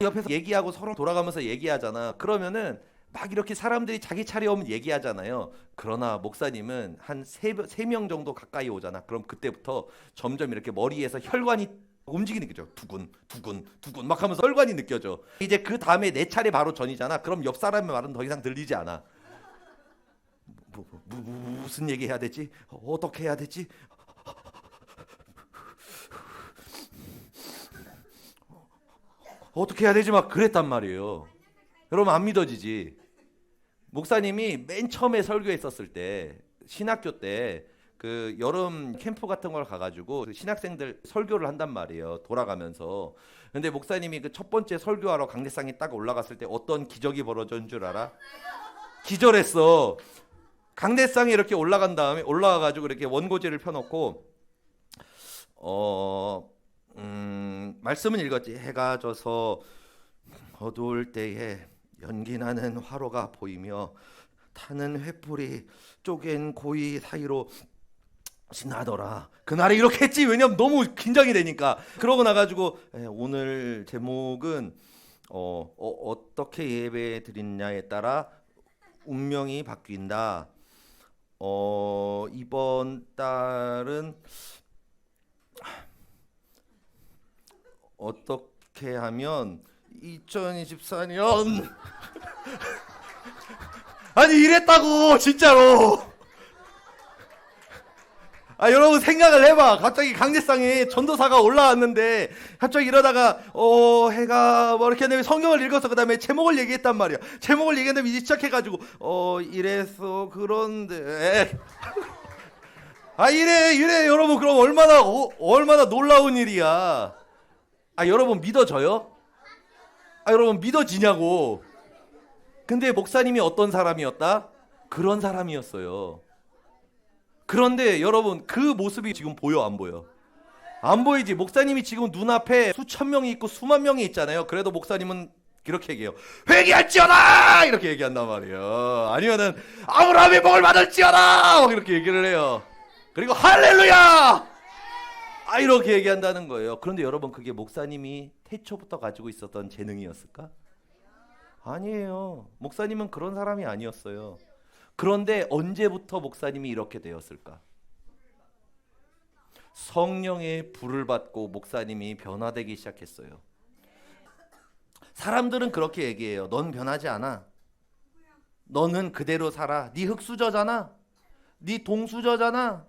옆에서 얘기하고 서로 돌아가면서 얘기하잖아. 그러면은 막 이렇게 사람들이 자기 차례 오면 얘기하잖아요. 그러나 목사님은 한 3명 정도 가까이 오잖아. 그럼 그때부터 점점 이렇게 머리에서 혈관이 움직이는 거죠. 두근 두근 두근 막 하면서 혈관이 느껴져. 이제 그 다음에 내 차례 바로 전이잖아. 그럼 옆 사람의 말은 더 이상 들리지 않아. 무슨 얘기 해야 되지? 어떻게 해야 되지? 어떻게 해야 되지? 막 그랬단 말이에요. 여러분 안 믿어지지? 목사님이 맨 처음에 설교했었을 때 신학교 때 그 여름 캠프 같은 걸 가가지고 신학생들 설교를 한단 말이에요. 돌아가면서. 근데 목사님이 그 첫 번째 설교하러 강대상에 딱 올라갔을 때 어떤 기적이 벌어진 줄 알아? 기절했어. 강대상에 이렇게 올라간 다음에 올라와가지고 이렇게 원고지를 펴놓고 말씀은 읽었지. 해가 져서 어두울 때에 연기나는 화로가 보이며 타는 횃불이 쪼갠 고이 사이로 지나더라. 그날에 이렇게 했지. 왜냐면 너무 긴장이 되니까. 그러고 나가지고 오늘 제목은 어떻게 예배 드리냐에 따라 운명이 바뀐다. 이번 달은 어떻게 하면 2024년 아니 이랬다고 진짜로. 여러분 생각을 해봐. 갑자기 강제상에 전도사가 올라왔는데 갑자기 이러다가 해가 뭐 이렇게 했는데 성경을 읽어서 그 다음에 제목을 얘기했단 말이야. 제목을 얘기했는데 이제 시작해가지고 이래서 그런데 이래 여러분. 그럼 얼마나 놀라운 일이야. 여러분 믿어져요? 여러분 믿어지냐고. 근데 목사님이 어떤 사람이었다? 그런 사람이었어요. 그런데 여러분 그 모습이 지금 보여 안 보여? 안 보이지. 목사님이 지금 눈앞에 수천 명이 있고 수만 명이 있잖아요. 그래도 목사님은 이렇게 얘기해요. 회개할지어다 이렇게 얘기한단 말이에요. 아니면은 아브라함의 복을 받을지어다 이렇게 얘기를 해요. 그리고 할렐루야 이렇게 얘기한다는 거예요. 그런데 여러분 그게 목사님이 태초부터 가지고 있었던 재능이었을까? 아니에요. 목사님은 그런 사람이 아니었어요. 그런데 언제부터 목사님이 이렇게 되었을까? 성령의 불을 받고 목사님이 변화되기 시작했어요. 사람들은 그렇게 얘기해요. 넌 변하지 않아. 너는 그대로 살아. 네 흙수저잖아. 네 동수저잖아.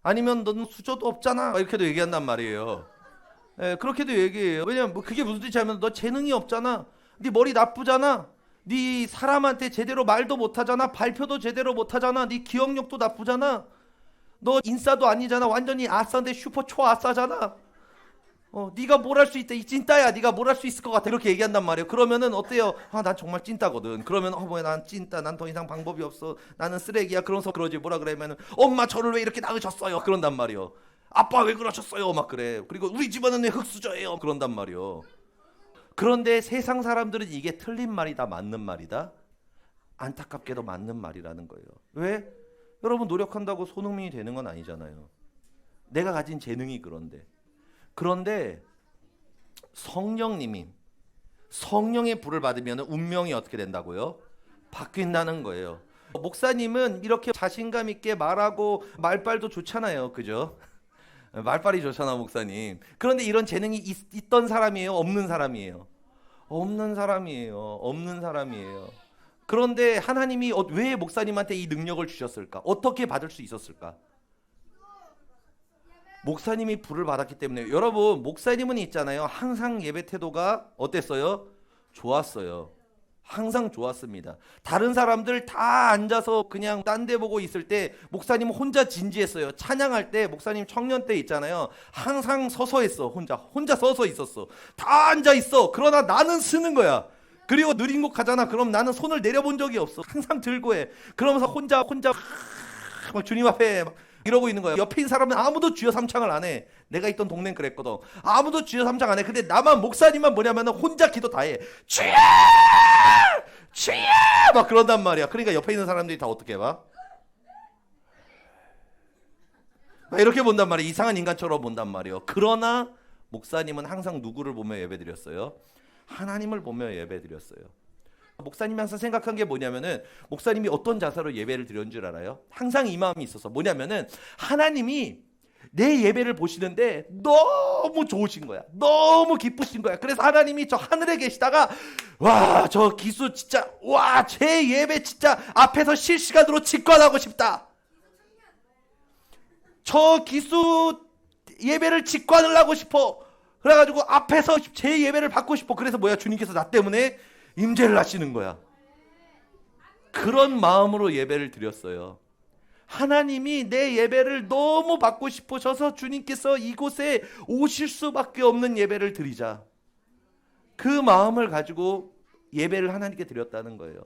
아니면 넌 수저도 없잖아. 이렇게도 얘기한단 말이에요. 그렇게도 얘기해요. 왜냐면 그게 무슨 뜻이냐면 너 재능이 없잖아. 네 머리 나쁘잖아. 네 사람한테 제대로 말도 못하잖아. 발표도 제대로 못하잖아. 네 기억력도 나쁘잖아. 너 인싸도 아니잖아. 완전히 아싸인데 슈퍼 초아싸잖아. 네가 뭘 할 수 있다. 이 찐따야. 네가 뭘 할 수 있을 것 같아. 이렇게 얘기한단 말이에요. 그러면은 어때요? 난 정말 찐따거든. 그러면 뭐야 난 찐따. 난 더 이상 방법이 없어. 나는 쓰레기야. 그러면서 그러지. 뭐라 그러면은 엄마 저를 왜 이렇게 낳으셨어요? 그런단 말이에요. 아빠 왜 그러셨어요? 막 그래. 그리고 우리 집안은 왜 흙수저예요? 그런단 말이에요. 그런데 세상 사람들은 이게 틀린 말이다, 맞는 말이다? 안타깝게도 맞는 말이라는 거예요. 왜? 여러분 노력한다고 손흥민이 되는 건 아니잖아요. 내가 가진 재능이 그런데 성령님이 성령의 불을 받으면 운명이 어떻게 된다고요? 바뀐다는 거예요. 목사님은 이렇게 자신감 있게 말하고 말빨도 좋잖아요. 그죠? 말빨이 좋잖아 목사님. 그런데 이런 재능이 있던 사람이에요? 없는 사람이에요? 없는 사람이에요. 그런데 하나님이 왜 목사님한테 이 능력을 주셨을까? 어떻게 받을 수 있었을까? 목사님이 불을 받았기 때문에. 여러분, 목사님은 있잖아요, 항상 예배 태도가 어땠어요? 좋았어요. 항상 좋았습니다. 다른 사람들 다 앉아서 그냥 딴 데 보고 있을 때 목사님은 혼자 진지했어요. 찬양할 때 목사님 청년 때 있잖아요, 항상 서서 했어. 혼자 서서 있었어. 다 앉아 있어. 그러나 나는 쓰는 거야. 그리고 느린 곡 하잖아. 그럼 나는 손을 내려본 적이 없어. 항상 들고 해. 그러면서 혼자 막 주님 앞에 막 이러고 있는 거야. 옆에 있는 사람은 아무도 주여 삼창을 안 해. 내가 있던 동네는 그랬거든. 아무도 주여 삼창 안 해. 근데 나만, 목사님만 뭐냐면 혼자 기도 다 해. 주여! 주여! 막 그런단 말이야. 그러니까 옆에 있는 사람들이 다 어떻게 봐? 막 이렇게 본단 말이야. 이상한 인간처럼 본단 말이에요. 그러나 목사님은 항상 누구를 보며 예배드렸어요? 하나님을 보며 예배드렸어요. 목사님이 항상 생각한 게 뭐냐면은, 목사님이 어떤 자세로 예배를 드렸는 줄 알아요? 항상 이 마음이 있어서, 뭐냐면은 하나님이 내 예배를 보시는데 너무 좋으신 거야. 너무 기쁘신 거야. 그래서 하나님이 저 하늘에 계시다가, 와, 저 기수 진짜, 와, 제 예배 진짜 앞에서 실시간으로 직관하고 싶다. 저 기수 예배를 직관을 하고 싶어. 그래가지고 앞에서 제 예배를 받고 싶어. 그래서 뭐야, 주님께서 나 때문에 임재를 하시는 거야. 그런 마음으로 예배를 드렸어요. 하나님이 내 예배를 너무 받고 싶으셔서 주님께서 이곳에 오실 수밖에 없는 예배를 드리자. 그 마음을 가지고 예배를 하나님께 드렸다는 거예요.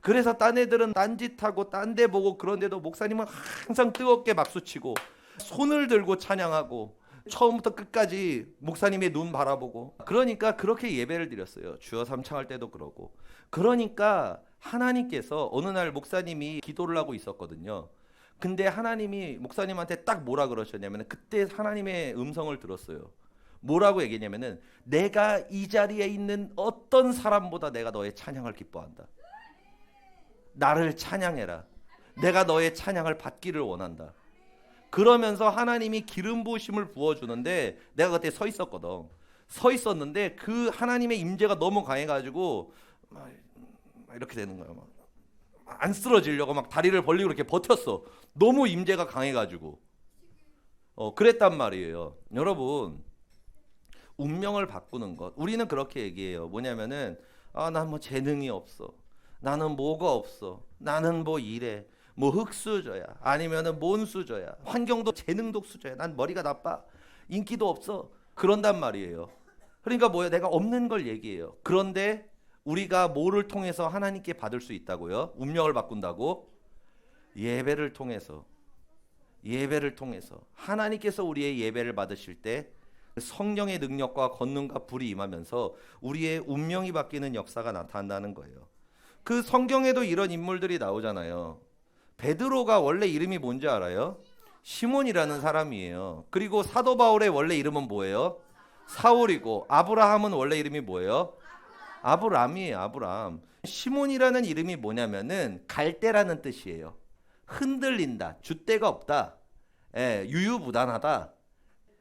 그래서 딴 애들은 딴짓하고 딴 데 보고, 그런데도 목사님은 항상 뜨겁게 박수치고 손을 들고 찬양하고 처음부터 끝까지 목사님의 눈 바라보고, 그러니까 그렇게 예배를 드렸어요. 주여 삼창할 때도 그러고. 그러니까 하나님께서 어느 날 목사님이 기도를 하고 있었거든요. 근데 하나님이 목사님한테 딱 뭐라 그러셨냐면, 그때 하나님의 음성을 들었어요. 뭐라고 얘기했냐면은, 내가 이 자리에 있는 어떤 사람보다 내가 너의 찬양을 기뻐한다. 나를 찬양해라. 내가 너의 찬양을 받기를 원한다. 그러면서 하나님이 기름 부으심을 부어주는데, 내가 그때 서 있었거든. 서 있었는데 그 하나님의 임재가 너무 강해가지고 막 이렇게 되는 거야. 막 안 쓰러지려고 막 다리를 벌리고 이렇게 버텼어. 너무 임재가 강해가지고. 그랬단 말이에요. 여러분, 운명을 바꾸는 것, 우리는 그렇게 얘기해요. 뭐냐면은, 난 뭐 재능이 없어. 나는 뭐가 없어. 나는 뭐 이래. 뭐 흙수저야, 아니면은 몬수저야, 환경도 재능도 수저야, 난 머리가 나빠, 인기도 없어. 그런단 말이에요. 그러니까 뭐야, 내가 없는 걸 얘기해요. 그런데 우리가 뭐를 통해서 하나님께 받을 수 있다고요? 운명을 바꾼다고? 예배를 통해서. 예배를 통해서 하나님께서 우리의 예배를 받으실 때 성령의 능력과 권능과 불이 임하면서 우리의 운명이 바뀌는 역사가 나타난다는 거예요. 그 성경에도 이런 인물들이 나오잖아요. 베드로가 원래 이름이 뭔지 알아요? 시몬이라는 사람이에요. 그리고 사도 바울의 원래 이름은 뭐예요? 사울이고, 아브라함은 원래 이름이 뭐예요? 아브람이에요. 아브람. 시몬이라는 이름이 뭐냐면은 갈대라는 뜻이에요. 흔들린다, 줏대가 없다, 유유부단하다,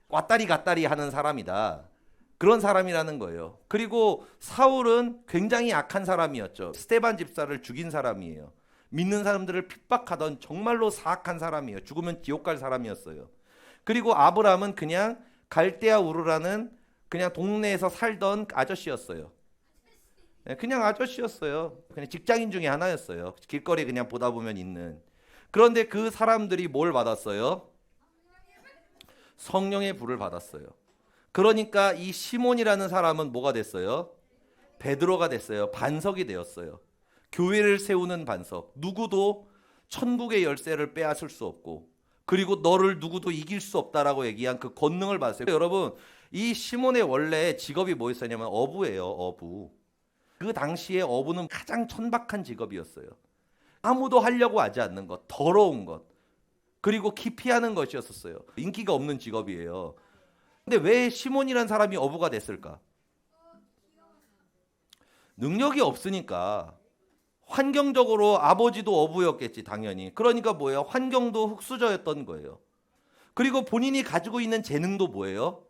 왔다리 갔다리 하는 사람이다, 그런 사람이라는 거예요. 그리고 사울은 굉장히 악한 사람이었죠. 스데반 집사를 죽인 사람이에요. 믿는 사람들을 핍박하던 정말로 사악한 사람이에요. 죽으면 지옥 갈 사람이었어요. 그리고 아브람은 그냥 갈대아 우르라는 그냥 동네에서 살던 아저씨였어요. 그냥 아저씨였어요. 그냥 직장인 중에 하나였어요. 길거리 그냥 보다 보면 있는. 그런데 그 사람들이 뭘 받았어요? 성령의 불을 받았어요. 그러니까 이 시몬이라는 사람은 뭐가 됐어요? 베드로가 됐어요. 반석이 되었어요. 교회를 세우는 반석. 누구도 천국의 열쇠를 빼앗을 수 없고, 그리고 너를 누구도 이길 수 없다라고 얘기한 그 권능을 받았어요. 여러분, 이 시몬의 원래 직업이 뭐였었냐면 어부예요. 어부. 그 당시에 어부는 가장 천박한 직업이었어요. 아무도 하려고 하지 않는 것, 더러운 것, 그리고 기피하는 것이었어요. 인기가 없는 직업이에요. 근데 왜 시몬이라는 사람이 어부가 됐을까? 능력이 없으니까. 환경적으로 아버지도 어부였겠지, 당연히. 그러니까 뭐예요? 환경도 흙수저였던 거예요. 그리고 본인이 가지고 있는 재능도 뭐예요?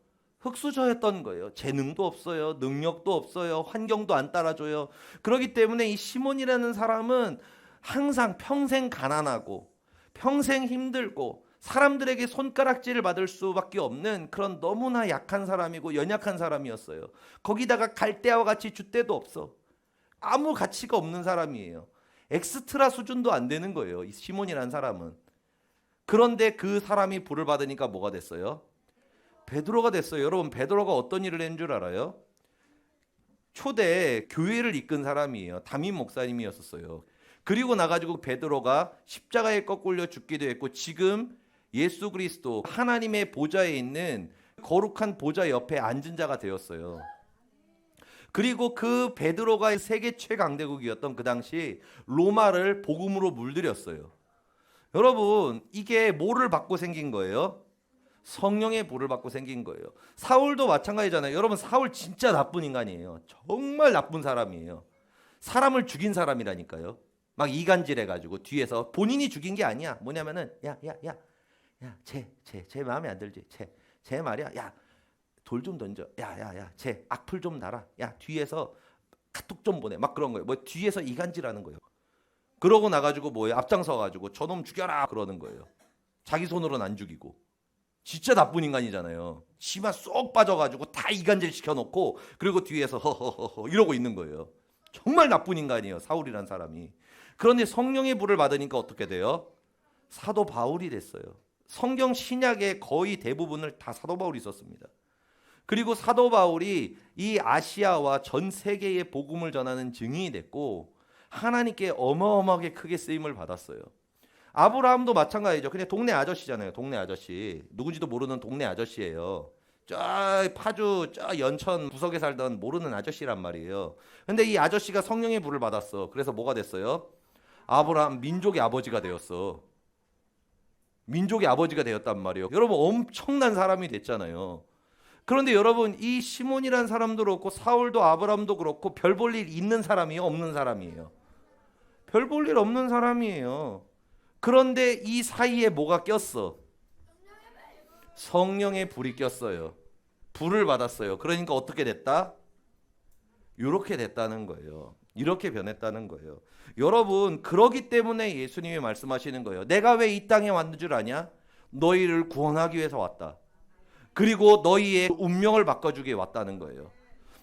흙수저였던 거예요. 재능도 없어요. 능력도 없어요. 환경도 안 따라줘요. 그렇기 때문에 이 시몬이라는 사람은 항상 평생 가난하고 평생 힘들고 사람들에게 손가락질을 받을 수밖에 없는 그런 너무나 약한 사람이고 연약한 사람이었어요. 거기다가 갈대아와 같이 줏대도 없어. 아무 가치가 없는 사람이에요. 엑스트라 수준도 안 되는 거예요. 이 시몬이라는 사람은. 그런데 그 사람이 불을 받으니까 뭐가 됐어요? 베드로가 됐어요. 여러분, 베드로가 어떤 일을 한 줄 알아요? 초대 교회를 이끈 사람이에요. 담임 목사님이었어요. 그리고 나가지고 베드로가 십자가에 꺾을려 죽기도 했고, 지금 예수 그리스도 하나님의 보좌에 있는 거룩한 보좌 옆에 앉은 자가 되었어요. 그리고 그 베드로가 세계 최강대국이었던 그 당시 로마를 복음으로 물들였어요. 여러분, 이게 뭐를 받고 생긴 거예요? 성령의 불을 받고 생긴 거예요. 사울도 마찬가지잖아요. 여러분, 사울 진짜 나쁜 인간이에요. 정말 나쁜 사람이에요. 사람을 죽인 사람이라니까요. 막 이간질해가지고 뒤에서 본인이 죽인 게 아니야. 뭐냐면은 쟤 마음에 안 들지. 쟤 말이야. 야, 돌 좀 던져. 쟤 악플 좀 달아. 야, 뒤에서 카톡 좀 보내. 막 그런 거예요. 뭐 뒤에서 이간질하는 거예요. 그러고 나가지고 뭐예요? 앞장서가지고 저놈 죽여라 그러는 거예요. 자기 손으로는 안 죽이고. 진짜 나쁜 인간이잖아요. 치마 쏙 빠져가지고 다 이간질 시켜놓고 그리고 뒤에서 허허허 이러고 있는 거예요. 정말 나쁜 인간이에요, 사울이란 사람이. 그런데 성령의 불을 받으니까 어떻게 돼요? 사도 바울이 됐어요. 성경 신약의 거의 대부분을 다 사도 바울이 썼습니다. 그리고 사도 바울이 이 아시아와 전 세계에 복음을 전하는 증인이 됐고 하나님께 어마어마하게 크게 쓰임을 받았어요. 아브라함도 마찬가지죠. 그냥 동네 아저씨잖아요. 동네 아저씨. 누군지도 모르는 동네 아저씨예요. 저 파주 저 연천 구석에 살던 모르는 아저씨란 말이에요. 근데 이 아저씨가 성령의 불을 받았어. 그래서 뭐가 됐어요? 아브라함 민족의 아버지가 되었어. 민족의 아버지가 되었단 말이에요. 여러분, 엄청난 사람이 됐잖아요. 그런데 여러분, 이 시몬이란 사람도 그렇고 사울도 아브라함도 그렇고 별 볼 일 있는 사람이에요, 없는 사람이에요? 별 볼 일 없는 사람이에요. 그런데 이 사이에 뭐가 꼈어? 성령의 불이 꼈어요. 불을 받았어요. 그러니까 어떻게 됐다? 이렇게 됐다는 거예요. 이렇게 변했다는 거예요. 여러분, 그러기 때문에 예수님이 말씀하시는 거예요. 내가 왜 이 땅에 왔는 줄 아냐? 너희를 구원하기 위해서 왔다. 그리고 너희의 운명을 바꿔주기 위해 왔다는 거예요.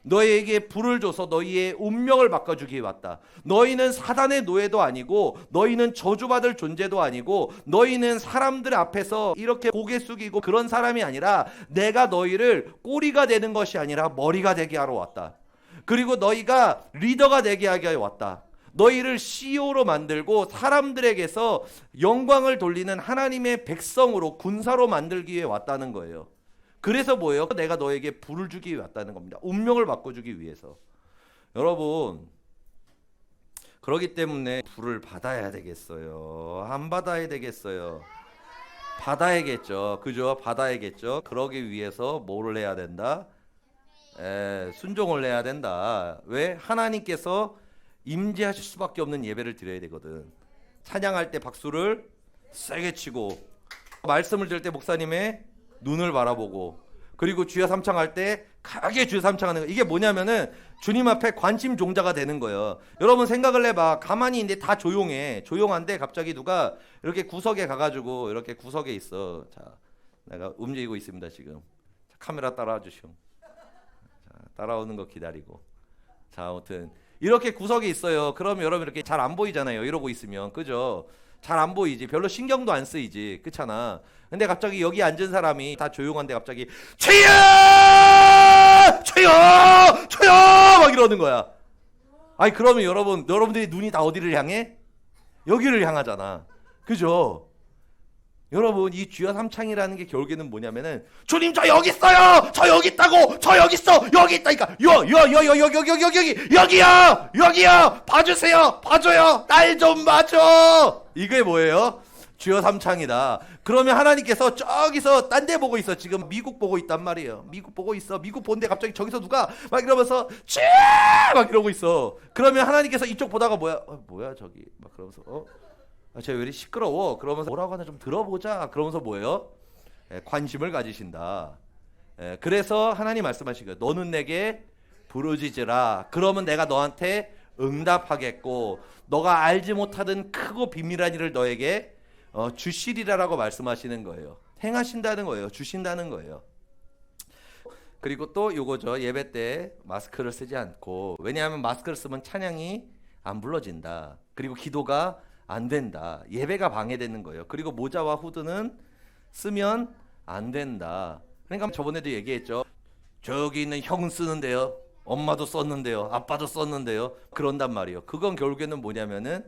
너희에게 불을 줘서 너희의 운명을 바꿔주기 위해 왔다. 너희는 사단의 노예도 아니고 너희는 저주받을 존재도 아니고 너희는 사람들 앞에서 이렇게 고개 숙이고 그런 사람이 아니라 내가 너희를 꼬리가 되는 것이 아니라 머리가 되게 하러 왔다. 그리고 너희가 리더가 되게 하게 하여 왔다. 너희를 CEO로 만들고 사람들에게서 영광을 돌리는 하나님의 백성으로 군사로 만들기 위해 왔다는 거예요. 그래서 뭐예요? 내가 너에게 불을 주기 위해 왔다는 겁니다. 운명을 바꿔주기 위해서. 여러분, 그렇기 때문에 불을 받아야 되겠어요? 안 받아야 되겠어요? 받아야겠죠. 그죠? 받아야겠죠. 그러기 위해서 뭐를 해야 된다? 순종을 해야 된다. 왜? 하나님께서 임재하실 수밖에 없는 예배를 드려야 되거든. 찬양할 때 박수를 세게 치고 말씀을 들을 때 목사님의 눈을 바라보고 그리고 주여 삼창할 때 강하게 주여 삼창하는 거. 이게 뭐냐면은 주님 앞에 관심 종자가 되는 거예요. 여러분 생각을 해봐. 가만히 있는데 다 조용해. 조용한데 갑자기 누가 이렇게 구석에 가가지고 이렇게 구석에 있어. 자, 내가 움직이고 있습니다 지금. 자, 카메라 따라와 주시오. 자, 따라오는 거 기다리고. 자, 아무튼 이렇게 구석에 있어요. 그러면 여러분 이렇게 잘 안 보이잖아요. 이러고 있으면. 그죠? 잘 안 보이지. 별로 신경도 안 쓰이지. 그렇잖아. 근데 갑자기 여기 앉은 사람이 다 조용한데 갑자기 주여! 주여! 주여! 막 이러는 거야. 아니 그러면 여러분들이 눈이 다 어디를 향해? 여기를 향하잖아. 그죠? 여러분, 이 주여 삼창이라는 게 결국에는 뭐냐면은 주님 저 여기 있어요. 저 여기 있다고. 저 여기 있어. 여기 있다니까. 여기요. 봐주세요. 봐줘요. 날 좀 봐줘. 이게 뭐예요? 주여 삼창이다. 그러면 하나님께서 저기서 딴 데 보고 있어. 지금 미국 보고 있단 말이에요. 미국 보고 있어. 미국 보는데 갑자기 저기서 누가 막 이러면서 막 이러고 있어. 그러면 하나님께서 이쪽 보다가 뭐야 저기 막 그러면서 쟤 왜 이리 시끄러워? 그러면서 뭐라고 하나 좀 들어보자. 그러면서 뭐예요? 관심을 가지신다. 그래서 하나님 말씀하신 거예요. 너는 내게 부르짖으라. 그러면 내가 너한테 응답하겠고 너가 알지 못하던 크고 비밀한 일을 너에게 주시리라라고 말씀하시는 거예요. 행하신다는 거예요. 주신다는 거예요. 그리고 또 요거죠. 예배 때 마스크를 쓰지 않고, 왜냐하면 마스크를 쓰면 찬양이 안 불러진다. 그리고 기도가 안 된다. 예배가 방해되는 거예요. 그리고 모자와 후드는 쓰면 안 된다. 그러니까 저번에도 얘기했죠. 저기 있는 형 쓰는데요. 엄마도 썼는데요. 아빠도 썼는데요. 그런단 말이에요. 그건 결국에는 뭐냐면은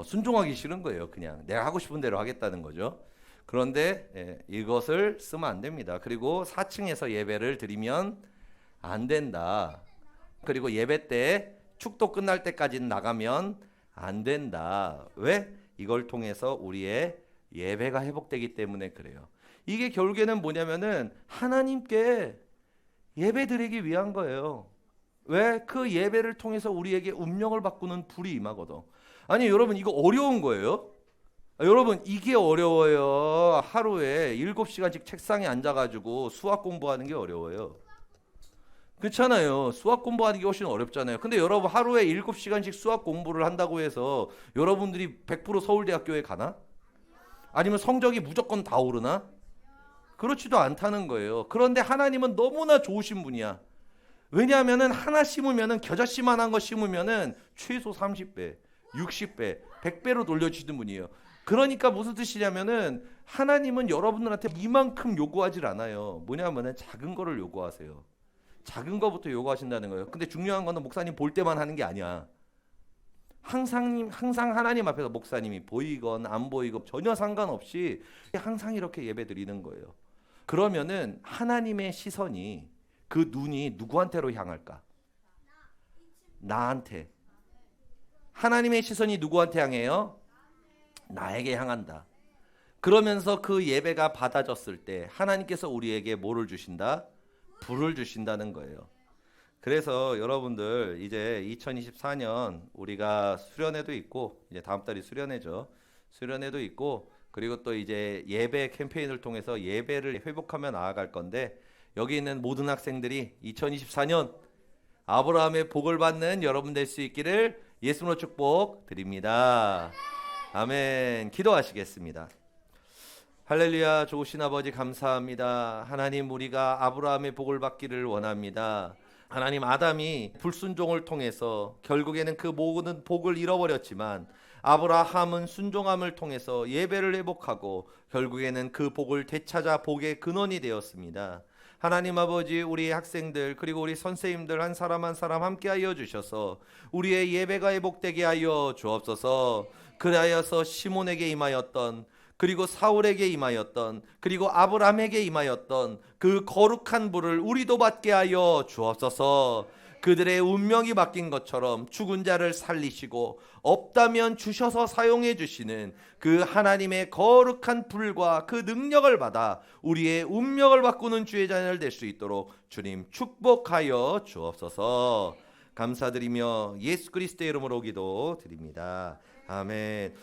순종하기 싫은 거예요. 그냥 내가 하고 싶은 대로 하겠다는 거죠. 그런데 이것을 쓰면 안 됩니다. 그리고 4층에서 예배를 드리면 안 된다. 그리고 예배 때 축도 끝날 때까지는 나가면 안 된다. 왜? 이걸 통해서 우리의 예배가 회복되기 때문에 그래요. 이게 결국에는 뭐냐면은 하나님께 예배 드리기 위한 거예요. 왜? 그 예배를 통해서 우리에게 운명을 바꾸는 불이 임하거든. 아니 여러분, 이거 어려운 거예요? 여러분, 이게 어려워요. 하루에 7시간씩 책상에 앉아가지고 수학 공부하는 게 어려워요. 그렇잖아요. 수학 공부하는 게 훨씬 어렵잖아요. 근데 여러분, 하루에 7시간씩 수학 공부를 한다고 해서 여러분들이 100% 서울대학교에 가나? 아니면 성적이 무조건 다 오르나? 그렇지도 않다는 거예요. 그런데 하나님은 너무나 좋으신 분이야. 왜냐하면은 하나 심으면은, 겨자씨만한 거 심으면은 최소 30배, 60배, 100배로 돌려주시는 분이에요. 그러니까 무슨 뜻이냐면은 하나님은 여러분들한테 이만큼 요구하질 않아요. 뭐냐면은 작은 거를 요구하세요. 작은 거부터 요구하신다는 거예요. 근데 중요한 거는 목사님 볼 때만 하는 게 아니야. 항상 하나님 앞에서 목사님이 보이건 안 보이건 전혀 상관없이 항상 이렇게 예배 드리는 거예요. 그러면은 하나님의 시선이, 그 눈이 누구한테로 향할까? 나한테. 하나님의 시선이 누구한테 향해요? 나에게 향한다. 그러면서 그 예배가 받아졌을 때 하나님께서 우리에게 뭐를 주신다? 불을 주신다는 거예요. 그래서 여러분들, 이제 2024년 우리가 수련회도 있고, 이제 다음 달이 수련회죠. 수련회도 있고, 그리고 또 이제 예배 캠페인을 통해서 예배를 회복하며 나아갈 건데, 여기 있는 모든 학생들이 2024년 아브라함의 복을 받는 여러분 될 수 있기를 예수님으로 축복 드립니다. 아멘. 기도하시겠습니다. 할렐루야. 좋으신 아버지 감사합니다. 하나님, 우리가 아브라함의 복을 받기를 원합니다. 하나님, 아담이 불순종을 통해서 결국에는 그 모든 복을 잃어버렸지만 아브라함은 순종함을 통해서 예배를 회복하고 결국에는 그 복을 되찾아 복의 근원이 되었습니다. 하나님 아버지, 우리 학생들 그리고 우리 선생님들 한 사람 한 사람 함께 하여 주셔서 우리의 예배가 회복되게 하여 주옵소서. 그리하여서 시몬에게 임하였던, 그리고 사울에게 임하였던, 그리고 아브라함에게 임하였던 그 거룩한 불을 우리도 받게 하여 주옵소서. 그들의 운명이 바뀐 것처럼 죽은 자를 살리시고 없다면 주셔서 사용해 주시는 그 하나님의 거룩한 불과 그 능력을 받아 우리의 운명을 바꾸는 주의 자녀를 될 수 있도록 주님 축복하여 주옵소서. 감사드리며 예수 그리스도의 이름으로 기도드립니다. 아멘.